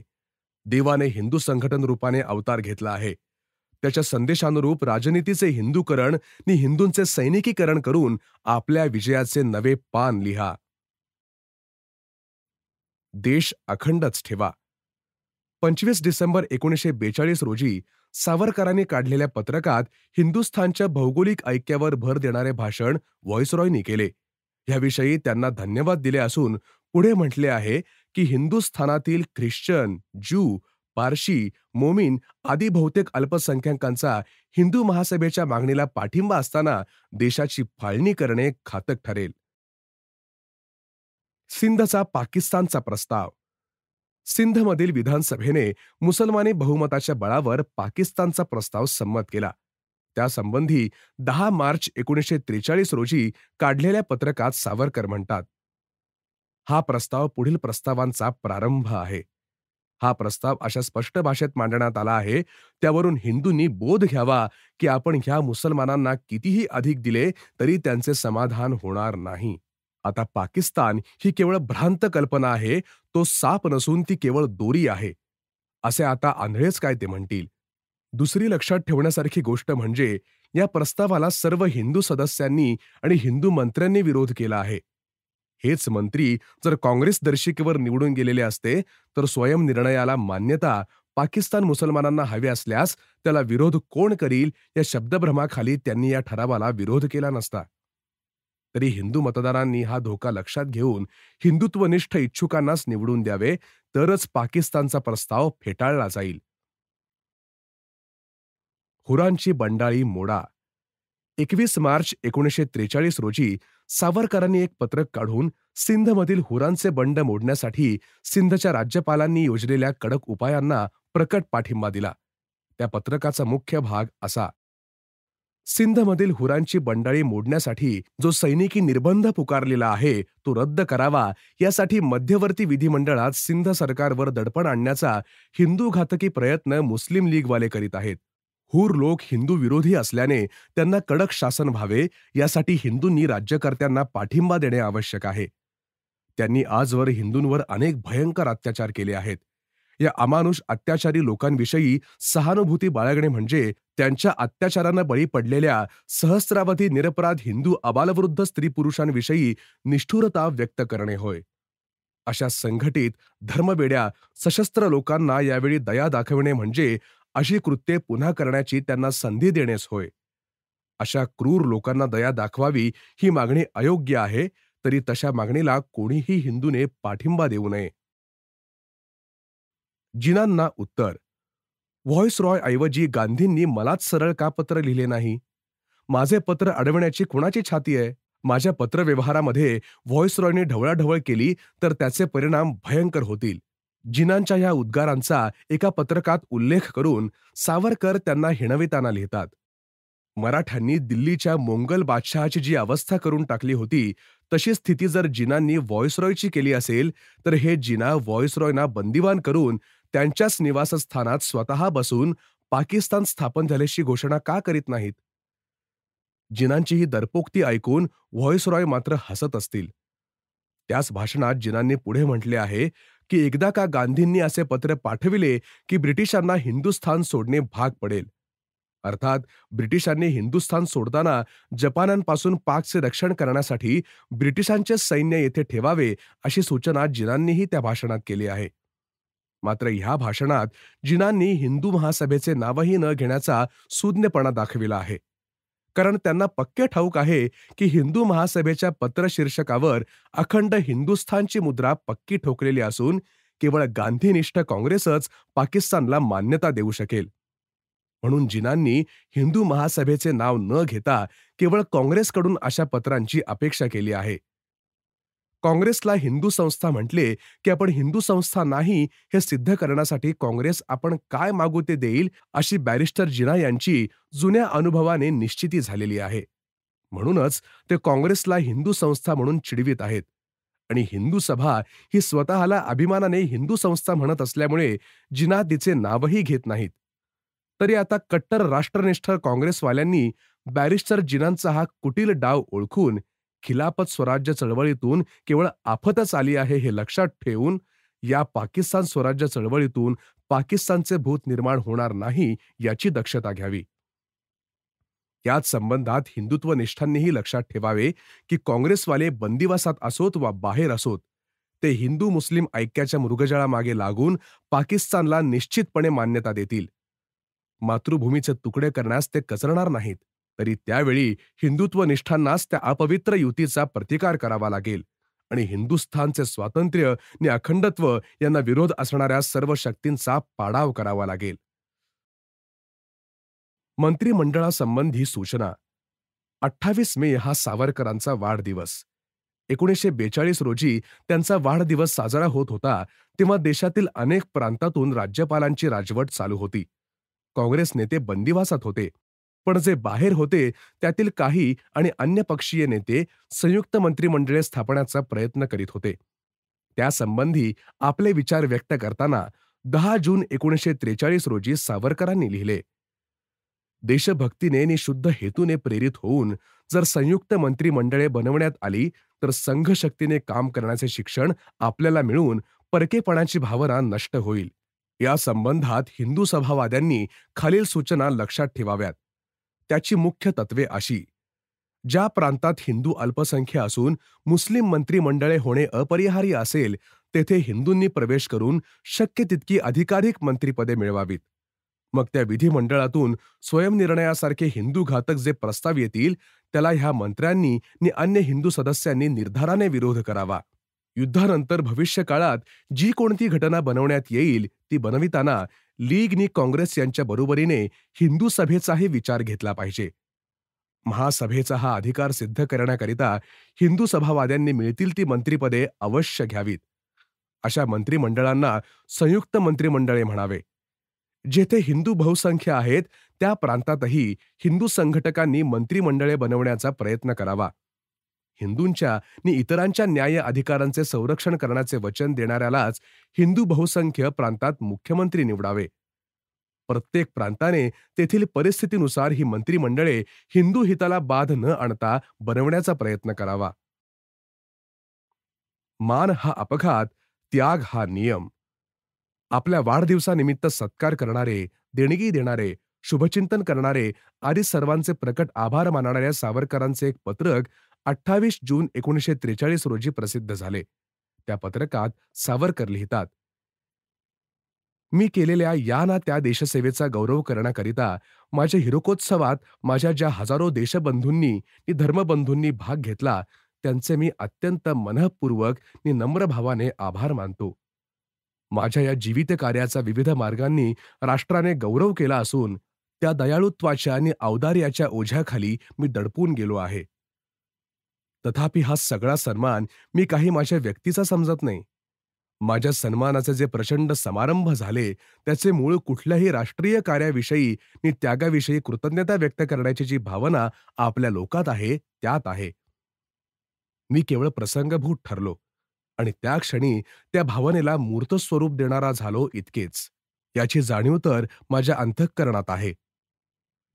देवाने हिंदू संघटन रूपाने अवतार घेतला आहे. त्याच्या संदेशानुरूप राजनीतीचे हिंदूकरण नि हिंदूंचे सैनिकीकरण करून आपल्या विजयाचे नवे पान लिहा. देश अखंडच ठेवा. 25 डिसेंबर 1942 रोजी सावरकरांनी काढलेल्या पत्रकात हिंदुस्थानच्या भौगोलिक ऐक्यावर भर देणारे भाषण व्हॉइसरॉयनी केले. याविषयी त्यांना धन्यवाद दिले असून पुढे म्हटले आहे की हिंदुस्थानातील ख्रिश्चन, ज्यू, पारशी, मोमीन आदी बहुतेक अल्पसंख्याकांचा हिंदू महासभेच्या मागणीला पाठिंबा असताना देशाची फाळणी करणे घातक ठरेल. सिंधचा पाकिस्तानचा प्रस्ताव. सिंधमधील विधानसभेने मुसलमानी बहुमताच्या बळावर पाकिस्तानचा प्रस्ताव संमत केला. त्यासंबंधी 10 मार्च 1943 रोजी काढलेल्या पत्रकात सावरकर म्हणतात, हा प्रस्ताव पुढील प्रस्तावांचा प्रारंभ आहे. हा प्रस्ताव अशा स्पष्ट भाषेत मांडण्यात आला आहे, त्यावरून हिंदूंनी बोध घ्यावा की आपण ह्या मुसलमानांना कितीही अधिक दिले तरी त्यांचे समाधान होणार नाही. आता पाकिस्तान ही केवळ भ्रांत कल्पना आहे, तो साप नसून ती केवळ दोरी आहे, असे आता आंधळेच काय ते म्हणतील. दुसरी लक्षात ठेवण्यासारखी गोष्ट म्हणजे या प्रस्तावाला सर्व हिंदू सदस्यांनी आणि हिंदू मंत्र्यांनी विरोध केला आहे. हेच मंत्री जर काँग्रेस दर्शिकेवर निवडून गेलेले असते तर स्वयंनिर्णयाला मान्यता पाकिस्तान मुसलमानांना हवे असल्यास त्याला विरोध कोण करील या शब्दभ्रमाखाली त्यांनी या ठरावाला विरोध केला नसता. तरी हिंदू मतदारांनी हा धोका लक्षात घेऊन हिंदुत्वनिष्ठ इच्छुकांनाच निवडून द्यावे, तरच पाकिस्तानचा प्रस्ताव फेटाळला जाईल. हुरांची बंडाळी मोडा. 21 मार्च 1943 रोजी सावरकरांनी एक पत्रक काढून सिंधमधील हुरांचे बंड मोडण्यासाठी सिंधच्या राज्यपालांनी योजलेल्या कडक उपायांना प्रकट पाठिंबा दिला. त्या पत्रकाचा मुख्य भाग असा: सिंधमधील हुरांची बंडाळी मोडण्यासाठी जो सैनिकी निर्बंध पुकारलेला आहे तो रद्द करावा, यासाठी मध्यवर्ती विधिमंडळात सिंध सरकारवर दडपण आणण्याचा हिंदू घातकी प्रयत्न मुस्लिम लीगवाले करीत आहेत. हुर लोक हिंदू विरोधी असल्याने त्यांना कडक शासन व्हावे, यासाठी हिंदूंनी राज्यकर्त्यांना पाठिंबा देणे आवश्यक आहे. त्यांनी आजवर हिंदूंवर अनेक भयंकर अत्याचार केले आहेत. या अमानुष अत्याचारी लोकांविषयी सहानुभूती बाळगणे म्हणजे त्यांच्या अत्याचारांना बळी पडलेल्या सहस्रावधी निरपराध हिंदू अबालवृद्ध स्त्री पुरुषांविषयी निष्ठुरता व्यक्त करणे होय. अशा संघटित धर्मवेड्या सशस्त्र लोकांना यावेळी दया दाखविणे म्हणजे अशी कृत्ये पुन्हा करण्याची त्यांना संधी देणेच होय. अशा क्रूर लोकांना दया दाखवावी ही मागणी अयोग्य आहे, तरी तशा मागणीला कोणीही हिंदूने पाठिंबा देऊ नये. जिनांना उत्तर. व्हॉइसरॉय ऐवजी गांधींनी मलाच सरळ का पत्र लिहिले नाही? माझे पत्र अडवण्याची कुणाची छाती आहे? माझ्या पत्रव्यवहारामध्ये व्हॉइसरॉयने ढवळाढवळ केली तर त्याचे परिणाम भयंकर होतील. जिनांच्या या उद्गारांचा एका पत्रकात उल्लेख करून सावरकर त्यांना हिणविताना लिहितात: मराठ्यांनी दिल्लीच्या मोंगल बादशहाची जी अवस्था करून टाकली होती, तशी स्थिती जर जिनांनी व्हॉइसरॉयची केली असेल, तर हे जिना व्हॉइसरॉयना बंदिवान करून त्यांच्याच निवासस्थानात स्वतः बसून पाकिस्तान स्थापन झाल्याची घोषणा का करीत नाहीत? जिनांची ही दरपोक्ती ऐकून व्हॉइसरॉय मात्र हसत असतील. त्याच भाषणात जिनांनी पुढे म्हटले आहे की एकदा का गांधींनी असे पत्र पाठविले की ब्रिटिशांना हिंदुस्थान सोडणे भाग पडेल. अर्थात ब्रिटिशांनी हिंदुस्थान सोडताना जपानांपासून पाकचे रक्षण करण्यासाठी ब्रिटिशांचे सैन्य येथे ठेवावे अशी सूचना जिनांनीही त्या भाषणात केली आहे. मात्र ह्या भाषणात जिनांनी हिंदू महासभेचे नावही न घेण्याचा सूज्ञपणा दाखविला आहे. कारण त्यांना पक्के ठाऊक आहे की हिंदू महासभेच्या पत्र शीर्षकावर अखंड हिंदुस्थानची मुद्रा पक्की ठोकलेली असून केवळ गांधीनिष्ठ काँग्रेसच पाकिस्तानला मान्यता देऊ शकेल. म्हणून जिनांनी हिंदू महासभेचे नाव न घेता केवळ काँग्रेसकडून अशा पत्रांची अपेक्षा केली आहे. काँग्रेसला हिंदू संस्था म्हटले की आपण हिंदू संस्था नाही हे सिद्ध करण्यासाठी काँग्रेस आपण काय मागू ते देईल अशी बॅरिस्टर जिना यांची जुन्या अनुभवाने निश्चिती झालेली आहे. म्हणूनच ते काँग्रेसला हिंदू संस्था म्हणून चिडवीत आहेत आणि हिंदू सभा ही स्वतःला अभिमानाने हिंदू संस्था म्हणत असल्यामुळे जिना तिचे नावही घेत नाहीत. तरी आता कट्टर राष्ट्रनिष्ठ काँग्रेसवाल्यांनी बॅरिस्टर जिनांचा हा कुटील डाव ओळखून खिलाफत स्वराज्य चळवळीतून केवळ आफतच आली आहे हे लक्षात ठेवून या पाकिस्तान स्वराज्य चळवळीतून पाकिस्तानचे भूत निर्माण होणार नाही याची दक्षता घ्यावी. याच संबंधात हिंदुत्वनिष्ठांनीही लक्षात ठेवावे की काँग्रेसवाले बंदिवासात असोत वा बाहेर असोत, ते हिंदू मुस्लिम ऐक्याच्या मृगजळामागे लागून पाकिस्तानला निश्चितपणे मान्यता देतील. मातृभूमीचे तुकडे करण्यास ते कचरणार नाहीत. तरी त्यावेळी हिंदुत्वनिष्ठांनाच त्या अपवित्र युतीचा प्रतिकार करावा लागेल आणि हिंदुस्थानचे स्वातंत्र्य आणि अखंडत्व यांना विरोध असणाऱ्या सर्व शक्तींचा पाडाव करावा लागेल. मंत्रिमंडळासंबंधी सूचना. 28 मे हा सावरकरांचा वाढदिवस. 1942 रोजी त्यांचा वाढदिवस साजरा होत होता तेव्हा देशातील अनेक प्रांतातून राज्यपालांची राजवट चालू होती. काँग्रेस नेते बंदिवासात होते, पण जे बाहेर होते त्यातील काही आणि अन्य पक्षीय नेते संयुक्त मंत्रिमंडळे स्थापण्याचा प्रयत्न करीत होते. त्यासंबंधी आपले विचार व्यक्त करताना 10 जून 1943 रोजी सावरकरांनी लिहिले: देशभक्तीने आणि शुद्ध हेतूने प्रेरित होऊन जर संयुक्त मंत्रिमंडळे बनवण्यात आली तर संघशक्तीने काम करण्याचे शिक्षण आपल्याला मिळून परकेपणाची भावना नष्ट होईल. या संबंधात हिंदू सभावाद्यांनी खालील सूचना लक्षात ठेवाव्यात. त्याची मुख्य तत्वे अशी: ज्या प्रांतात हिंदू अल्पसंख्य असून मुस्लिम मंत्रिमंडळे होणे अपरिहार्य असेल तेथे हिंदूंनी प्रवेश करून शक्य तितकी अधिकाधिक मंत्रिपदे मिळवावीत. मग त्या विधिमंडळातून स्वयंनिर्णयासारखे हिंदू घातक जे प्रस्ताव येतील त्याला ह्या मंत्र्यांनी नि अन्य हिंदू सदस्यांनी निर्धाराने विरोध करावा. युद्धानंतर भविष्य काळात जी कोणती घटना बनवण्यात येईल ती बनविताना लीग नि काँग्रेस यांच्या बरोबरीने हिंदू सभेचाही विचार घेतला पाहिजे. महासभेचा हा अधिकार सिद्ध करण्याकरिता हिंदू सभावाद्यांनी मिळतील ती मंत्रिपदे अवश्य घ्यावीत. अशा मंत्रिमंडळांना संयुक्त मंत्रिमंडळे म्हणावे. जेथे हिंदू बहुसंख्य आहेत त्या प्रांतातही हिंदू संघटकांनी मंत्रिमंडळे बनवण्याचा प्रयत्न करावा. हिंदूंच्या नि इतरांच्या न्याय अधिकारांचे संरक्षण करण्याचे वचन देणाऱ्यालाच हिंदू बहुसंख्य प्रांतात मुख्यमंत्री निवडावे. प्रत्येक प्रांताने तेथील परिस्थितीनुसार ही मंत्रिमंडळे हिंदू हिताला बाध न आणता बनवण्याचा प्रयत्न करावा. मान हा अपघात, त्याग हा नियम. आपल्या वाढदिवसानिमित्त सत्कार करणारे, देणगी देणारे, शुभचिंतन करणारे आदी सर्वांचे प्रकट आभार मानणाऱ्या सावरकरांचे एक पत्रक 28 जून 1943 रोजी प्रसिद्ध झाले. त्या पत्रकात सावरकर लिहितात, मी केलेल्या या ना त्या देशसेवेचा गौरव करण्याकरिता माझ्या हिरकोत्सवात माझ्या ज्या हजारो देशबंधूंनी नि धर्मबंधूंनी भाग घेतला त्यांचे मी अत्यंत मनःपूर्वक नि नम्र भावाने आभार मानतो. माझ्या या जीवित कार्याचा विविध मार्गांनी राष्ट्राने गौरव केला असून त्या दयाळुत्वाच्या आणि औदार्याच्या ओझ्याखाली मी दडपून गेलो आहे. तथापि हा सगळा सन्मान मी काही माझ्या व्यक्तीचा समजत नाही. माझ्या सन्मानाचे जे प्रचंड समारंभ झाले त्याचे मूळ कुठल्याही राष्ट्रीय कार्याविषयी नि त्यागाविषयी कृतज्ञता व्यक्त करण्याची जी भावना आपल्या लोकात आहे त्यात आहे. मी केवळ प्रसंगभूत ठरलो आणि त्या क्षणी त्या भावनेला मूर्त स्वरूप देणारा झालो इतकेच. याची जाणीव तर माझ्या अंतःकरणात आहे.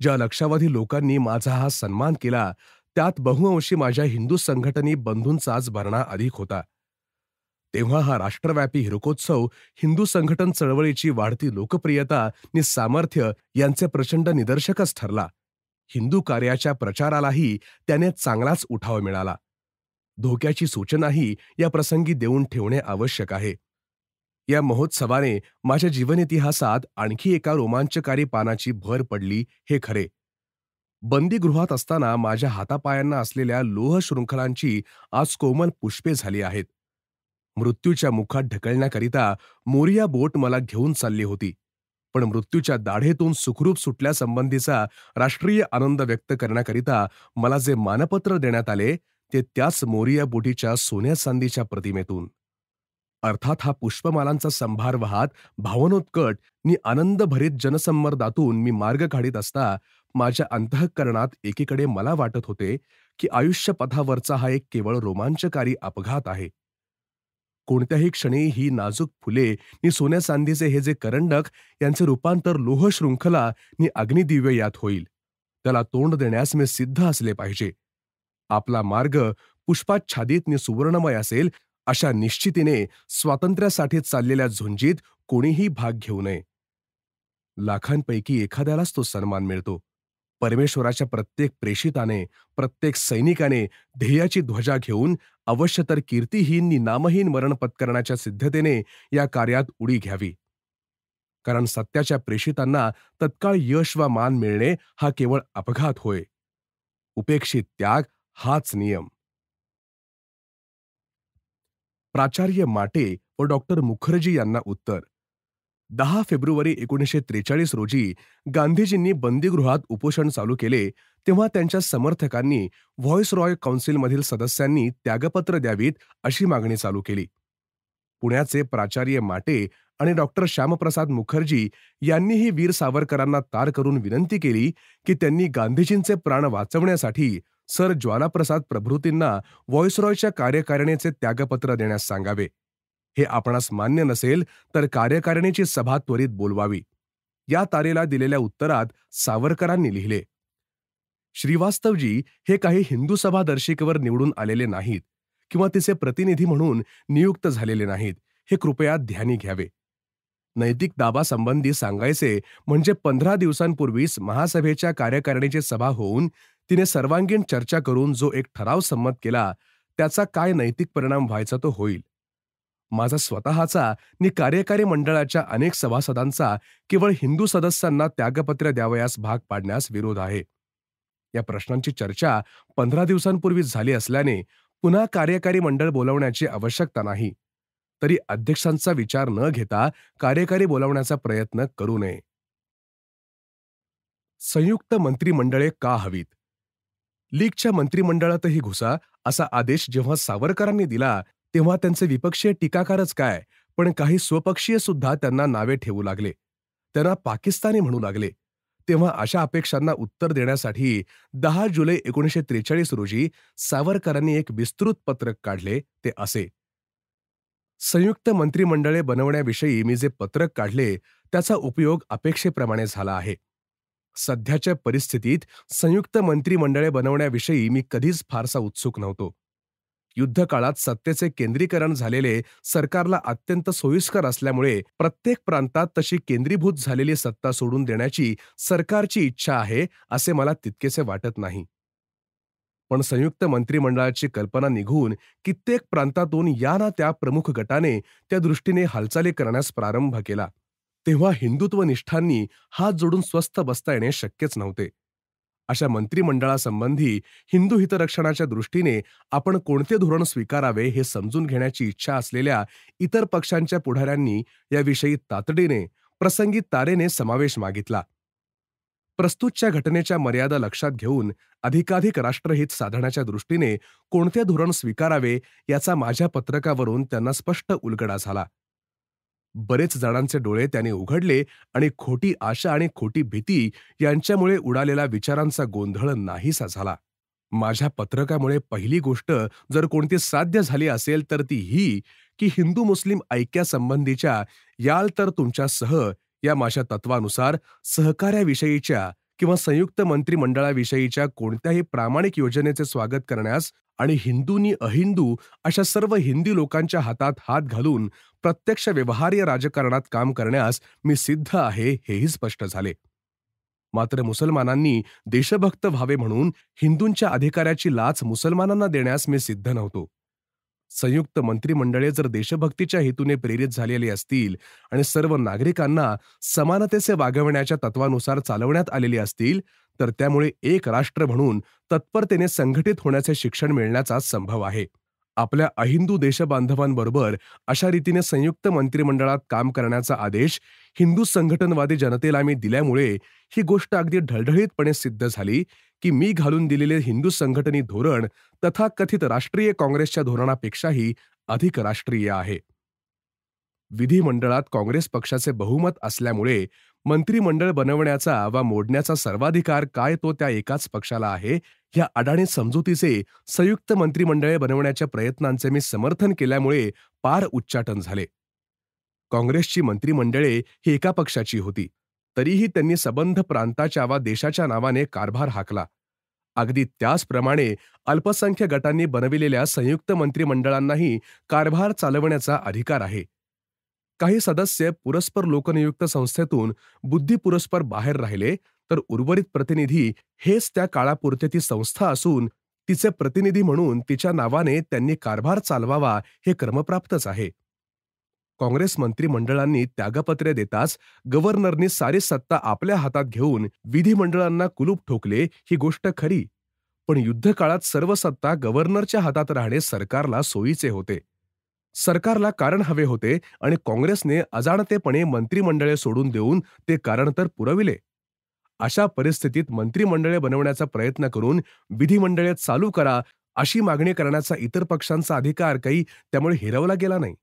ज्या लक्षावधी लोकांनी माझा हा सन्मान केला त्यात बहुअंशी माझ्या हिंदू संघटनी बंधूंचाच भरणा अधिक होता. तेव्हा हा राष्ट्रव्यापी हिरकोत्सव हिंदू संघटन चळवळीची वाढती लोकप्रियता नि सामर्थ्य यांचे प्रचंड निदर्शकच ठरला. हिंदू कार्याच्या प्रचारालाही त्याने चांगलाच उठाव मिळाला. धोक्याची सूचनाही या प्रसंगी देऊन ठेवणे आवश्यक आहे. या महोत्सवाने माझ्या जीवनितिहासात आणखी एका रोमांचकारी पानाची भर पडली हे खरे. बंदीगृहात असताना माझ्या हातापायांना असलेल्या लोह शृंखलांची आज कोमल पुष्पे झाली आहेत. मृत्यूच्या मुखात ढकलण्याकरिता मोरिया बोट मला घेऊन चालली होती, पण मृत्यूच्या दाढेतून सुखरूप सुटल्यासंबंधीचा राष्ट्रीय आनंद व्यक्त करण्याकरिता मला जे मानपत्र देण्यात आले ते त्याच मोरिया बोटीच्या सोन्या चांदीच्या प्रतिमेतून. अर्थात हा पुष्पमालांचा संभार वाहत भावनोत्कट नि आनंदभरीत जनसंमर्दातून मी मार्ग काढीत असता माझ्या अंतःकरणात एकीकडे मला वाटत होते की आयुष्यपथावरचा हा एक केवळ रोमांचकारी अपघात आहे. कोणत्याही क्षणी ही नाजूक फुले नि सोन्या चांदीचे हे जे करंडक यांचे रूपांतर लोह शृंखला नि अग्निदिव्य यात होईल. त्याला तोंड देण्यास मी सिद्ध असले पाहिजे. आपला मार्ग पुष्पाच्छादित नि सुवर्णमय असेल अशा निश्चितीने स्वातंत्र्यासाठी चाललेल्या झुंजीत कोणीही भाग घेऊ नये. लाखांपैकी एखाद्यालाच तो सन्मान मिळतो. परमेश्वराच्या प्रत्येक प्रेषिताने, प्रत्येक सैनिकाने ध्येयाची ध्वजा घेऊन अवश्य तर कीर्तिहीन नि नामहीन मरण पत्करण्याच्या सिद्धतेने या कार्यात उडी घ्यावी. कारण सत्याच्या प्रेषितांना तत्काळ यश वा मान मिळणे हा केवळ अपघात होय. उपेक्षित त्याग हाच नियम. प्राचार्य माटे व डॉक्टर मुखर्जी यांना उत्तर. 10 फेब्रुवारी 1943 रोजी गांधीजींनी बंदीगृहात उपोषण चालू केले तेव्हा त्यांच्या समर्थकांनी व्हॉइसरॉय काउन्सिलमधील सदस्यांनी त्यागपत्र द्यावीत अशी मागणी चालू केली. पुण्याचे प्राचार्य माटे आणि डॉक्टर श्यामप्रसाद मुखर्जी यांनीही वीर सावरकरांना तार करून विनंती केली की त्यांनी गांधीजींचे प्राण वाचवण्यासाठी सर ज्वालाप्रसाद प्रभृतींना व्हॉइसरॉयच्या कार्यकारिणीचे त्यागपत्र देण्यास सांगावे. हे आपणास मान्य नसेल तर कार्यकारिणीची सभा त्वरित बोलवावी. या तारेला दिलेल्या उत्तरात सावरकरांनी लिहिले, श्रीवास्तवजी हे काही हिंदू सभा दर्शिकेवर निवडून आलेले नाहीत किंवा तिचे प्रतिनिधी म्हणून नियुक्त झालेले नाहीत, हे कृपया ध्यानी घ्यावे. नैतिक दाबासंबंधी सांगायचे म्हणजे 15 दिवसांपूर्वीच महासभेच्या कार्यकारिणीची सभा होऊन तिने सर्वांगीण चर्चा करून जो एक ठराव संमत केला त्याचा काय नैतिक परिणाम व्हायचा तो होईल. माझा स्वतःचा नि कार्यकारी मंडळाच्या अनेक सभासदांचा केवळ हिंदू सदस्यांना त्यागपत्र द्यावयास भाग पाडण्यास विरोध आहे. या प्रश्नांची चर्चा 15 दिवसांपूर्वीच झाली असल्याने पुन्हा कार्यकारी मंडळ बोलावण्याची आवश्यकता नाही. तरी अध्यक्षांचा विचार न घेता कार्यकारी बोलावण्याचा प्रयत्न करू नये. संयुक्त मंत्रिमंडळे का हवीत? लीगच्या मंत्रिमंडळातही घुसा असा आदेश जेव्हा सावरकरांनी दिला, तेव्हा त्यांचे विपक्षीय टीकाकारच काय, पण काही स्वपक्षीय सुद्धा त्यांना नावे ठेवू लागले. त्यांना पाकिस्तानी म्हणू लागले. तेव्हा अशा अपेक्षांना उत्तर देण्यासाठी 10 जुलै 1943 रोजी सावरकरांनी एक विस्तृत पत्रक काढले. ते असे: संयुक्त मंत्रिमंडळे बनवण्याविषयी मी जे पत्रक काढले त्याचा उपयोग अपेक्षेप्रमाणे झाला आहे. सध्याच्या परिस्थितीत संयुक्त मंत्रिमंडळे बनवण्याविषयी मी कधीच फारसा उत्सुक नव्हतो. युद्धकाळात सत्तेचे केंद्रीकरण झालेले सरकारला अत्यंत सोयीस्कर असल्यामुळे प्रत्येक प्रांतात तशी केंद्रीभूत झालेली सत्ता सोडून देण्याची सरकारची इच्छा आहे असे मला तितकेसे वाटत नाही. पण संयुक्त मंत्रिमंडळाची कल्पना निघून कित्येक प्रांतातून या ना त्या प्रमुख गटाने त्या दृष्टीने हालचाली करण्यास प्रारंभ केला. तेव्हा हिंदुत्वनिष्ठांनी हात जोडून स्वस्थ बसता येणे शक्यच नव्हते. अशा मंत्रिमंडळासंबंधी हिंदू हितरक्षणाच्या दृष्टीने आपण कोणते धोरण स्वीकारावे हे समजून घेण्याची इच्छा असलेल्या इतर पक्षांच्या पुढाऱ्यांनी याविषयी तातडीने, प्रसंगी तारेने समावेश मागितला. प्रस्तुतच्या घटनेच्या मर्यादा लक्षात घेऊन अधिकाधिक राष्ट्रहित साधण्याच्या दृष्टीने कोणते धोरण स्वीकारावे याचा माझ्या पत्रकावरून त्यांना स्पष्ट उलगडा झाला. बरेच जणांचे डोळे त्याने उघडले आणि खोटी आशा आणि खोटी भीती यांच्यामुळे उडालेला विचारांचा गोंधळ नाहीसा झाला. माझ्या पत्रकामुळे पहिली गोष्ट जर कोणती साध्य झाली असेल तर ती ही की हिंदू मुस्लिम ऐक्यासंबंधीच्या याल तर तुमच्यासह या माझ्या तत्वानुसार सहकार्याविषयीच्या किंवा संयुक्त मंत्रिमंडळाविषयीच्या कोणत्याही प्रामाणिक योजनेचे स्वागत करण्यास आणि हिंदूंनी अहिंदू अशा सर्व हिंदी लोकांच्या हातात हात घालून प्रत्यक्ष व्यवहार्य राजकारणात काम करण्यास मी सिद्ध आहे हेही स्पष्ट झाले. मात्र मुसलमानांनी देशभक्त व्हावे म्हणून हिंदूंच्या अधिकाराची लाच मुसलमानांना देण्यास मी सिद्ध नव्हतो. संयुक्त मंत्रिमंडळे जर देशभक्तीच्या हेतूने प्रेरित झालेली असतील आणि सर्व नागरिकांना समानतेचे वागवण्याच्या तत्वानुसार चालवण्यात आलेली असतील तर त्यामुळे एक राष्ट्र म्हणून तत्परतेने संघटित होण्याचे शिक्षण मिळण्याचा संभव आहे. आपल्या अहिंदू देशबांधवांबरोबर अशा रीतीने संयुक्त मंत्रिमंडळात काम करण्याचा आदेश हिंदू संघटनवादी जनतेला मी दिल्यामुळे ही गोष्ट अगदी ढळढळीतपणे सिद्ध झाली की मी घालून दिलेले हिंदू संघटनी धोरण तथाकथित राष्ट्रीय काँग्रेसच्या धोरणापेक्षाही अधिक राष्ट्रीय आहे. विधिमंडळात काँग्रेस पक्षाचे बहुमत असल्यामुळे मंत्रिमंडळ बनवण्याचा वा मोडण्याचा सर्वाधिकार काय तो त्या एकाच पक्षाला आहे. ह्या अडाणी समजुतीचे संयुक्त मंत्रिमंडळे बनवण्याच्या प्रयत्नांचे मी समर्थन केल्यामुळे पार उच्चाटन झाले. काँग्रेसची मंत्रिमंडळे ही एका पक्षाची होती, तरीही त्यांनी सबंध प्रांताच्या वा देशाच्या नावाने कारभार हाकला. अगदी त्याचप्रमाणे अल्पसंख्य गटांनी बनविलेल्या संयुक्त मंत्रिमंडळांनाही कारभार चालवण्याचा अधिकार आहे. काही सदस्य पुरस्पर लोकनियुक्त संस्थेतून बुद्धिपुरस्पर बाहेर राहिले तर उर्वरित प्रतिनिधी हेच त्या काळापुरते ती संस्था असून तिचे प्रतिनिधी म्हणून तिच्या नावाने त्यांनी कारभार चालवावा हे क्रमप्राप्तच आहे. काँग्रेस मंत्रिमंडळांनी त्यागपत्रे देताच गव्हर्नरनी सारी सत्ता आपल्या हातात घेऊन विधिमंडळांना कुलूप ठोकले ही गोष्ट खरी, पण युद्धकाळात सर्व सत्ता गव्हर्नरच्या हातात राहणे सरकारला सोयीचे होते. सरकारला कारण हवे होते आणि काँग्रेसने अजाणतेपणे मंत्रिमंडळे सोडून देऊन ते कारण तर पुरविले. अशा परिस्थितीत मंत्रिमंडळे बनवण्याचा प्रयत्न करून विधिमंडळे चालू करा अशी मागणी करण्याचा इतर पक्षांचा अधिकार काही त्यामुळे हिरावला गेला नाही.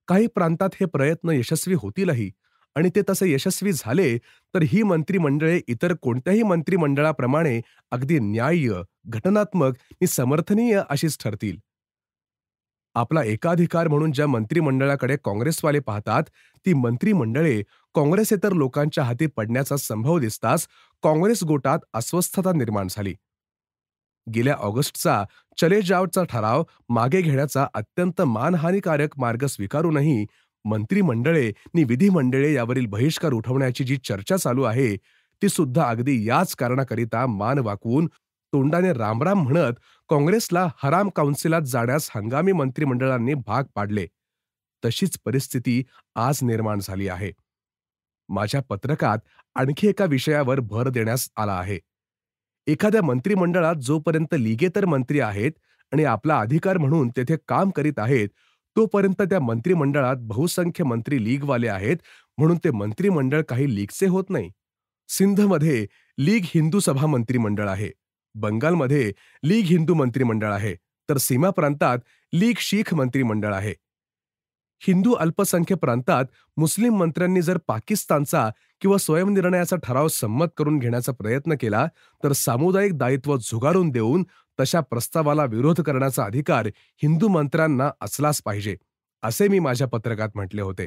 काही प्रांतात हे प्रयत्न यशस्वी होतीलही आणि ते तसे यशस्वी झाले तर ही मंत्रिमंडळे इतर कोणत्याही मंत्रिमंडळाप्रमाणे अगदी न्याय्य, घटनात्मक आणि समर्थनीय अशीच ठरतील. आपला एकाधिकार म्हणून ज्या मंत्रिमंडळाकडे काँग्रेसवाले पाहतात ती मंत्रिमंडळे काँग्रेसेतर लोकांच्या हाती पडण्याचा संभव दिसताच काँग्रेस गोटात अस्वस्थता निर्माण झाली. गेल्या ऑगस्टचा चले जावचा ठराव मागे घेण्याचा अत्यंत मानहानिकारक मार्ग स्वीकारूनही मंत्रिमंडळे नि विधिमंडळे यावरील बहिष्कार उठवण्याची जी चर्चा चालू आहे ती सुद्धा अगदी याच कारणाकरिता मान वाकवून तोंडाने रामराम म्हणत काँग्रेसला हराम काउन्सिलात जाण्यास हंगामी मंत्रिमंडळांनी भाग पाडले. तशीच परिस्थिती आज निर्माण झाली आहे. माझ्या पत्रकात आणखी एका विषयावर भर देण्यास आला आहे. एखाद्या मंत्रिमंडळात जोपर्यंत लिगेतर मंत्री आहेत आणि आपला अधिकार म्हणून तेथे काम करीत आहेत, तोपर्यंत त्या मंत्रिमंडळात बहुसंख्य मंत्री लीगवाले आहेत, म्हणून ते मंत्रिमंडळ काही लीगचे होत नाही. सिंधमध्ये लीग हिंदू सभा मंत्रिमंडळ आहे. बंगालमध्ये लीग हिंदू मंत्रिमंडळ आहे, तर सीमा प्रांतात लीग शीख मंत्रिमंडळ आहे. हिंदू अल्पसंख्य प्रांतात मुस्लिम मंत्र्यांनी जर पाकिस्तानचा किंवा स्वयंनिर्णयाचा ठराव संमत करून घेण्याचा प्रयत्न केला, तर सामुदायिक दायित्व झुगारून देऊन तशा प्रस्तावाला विरोध करण्याचा अधिकार हिंदू मंत्र्यांना असलाच पाहिजे, असे मी माझ्या पत्रकात म्हटले होते.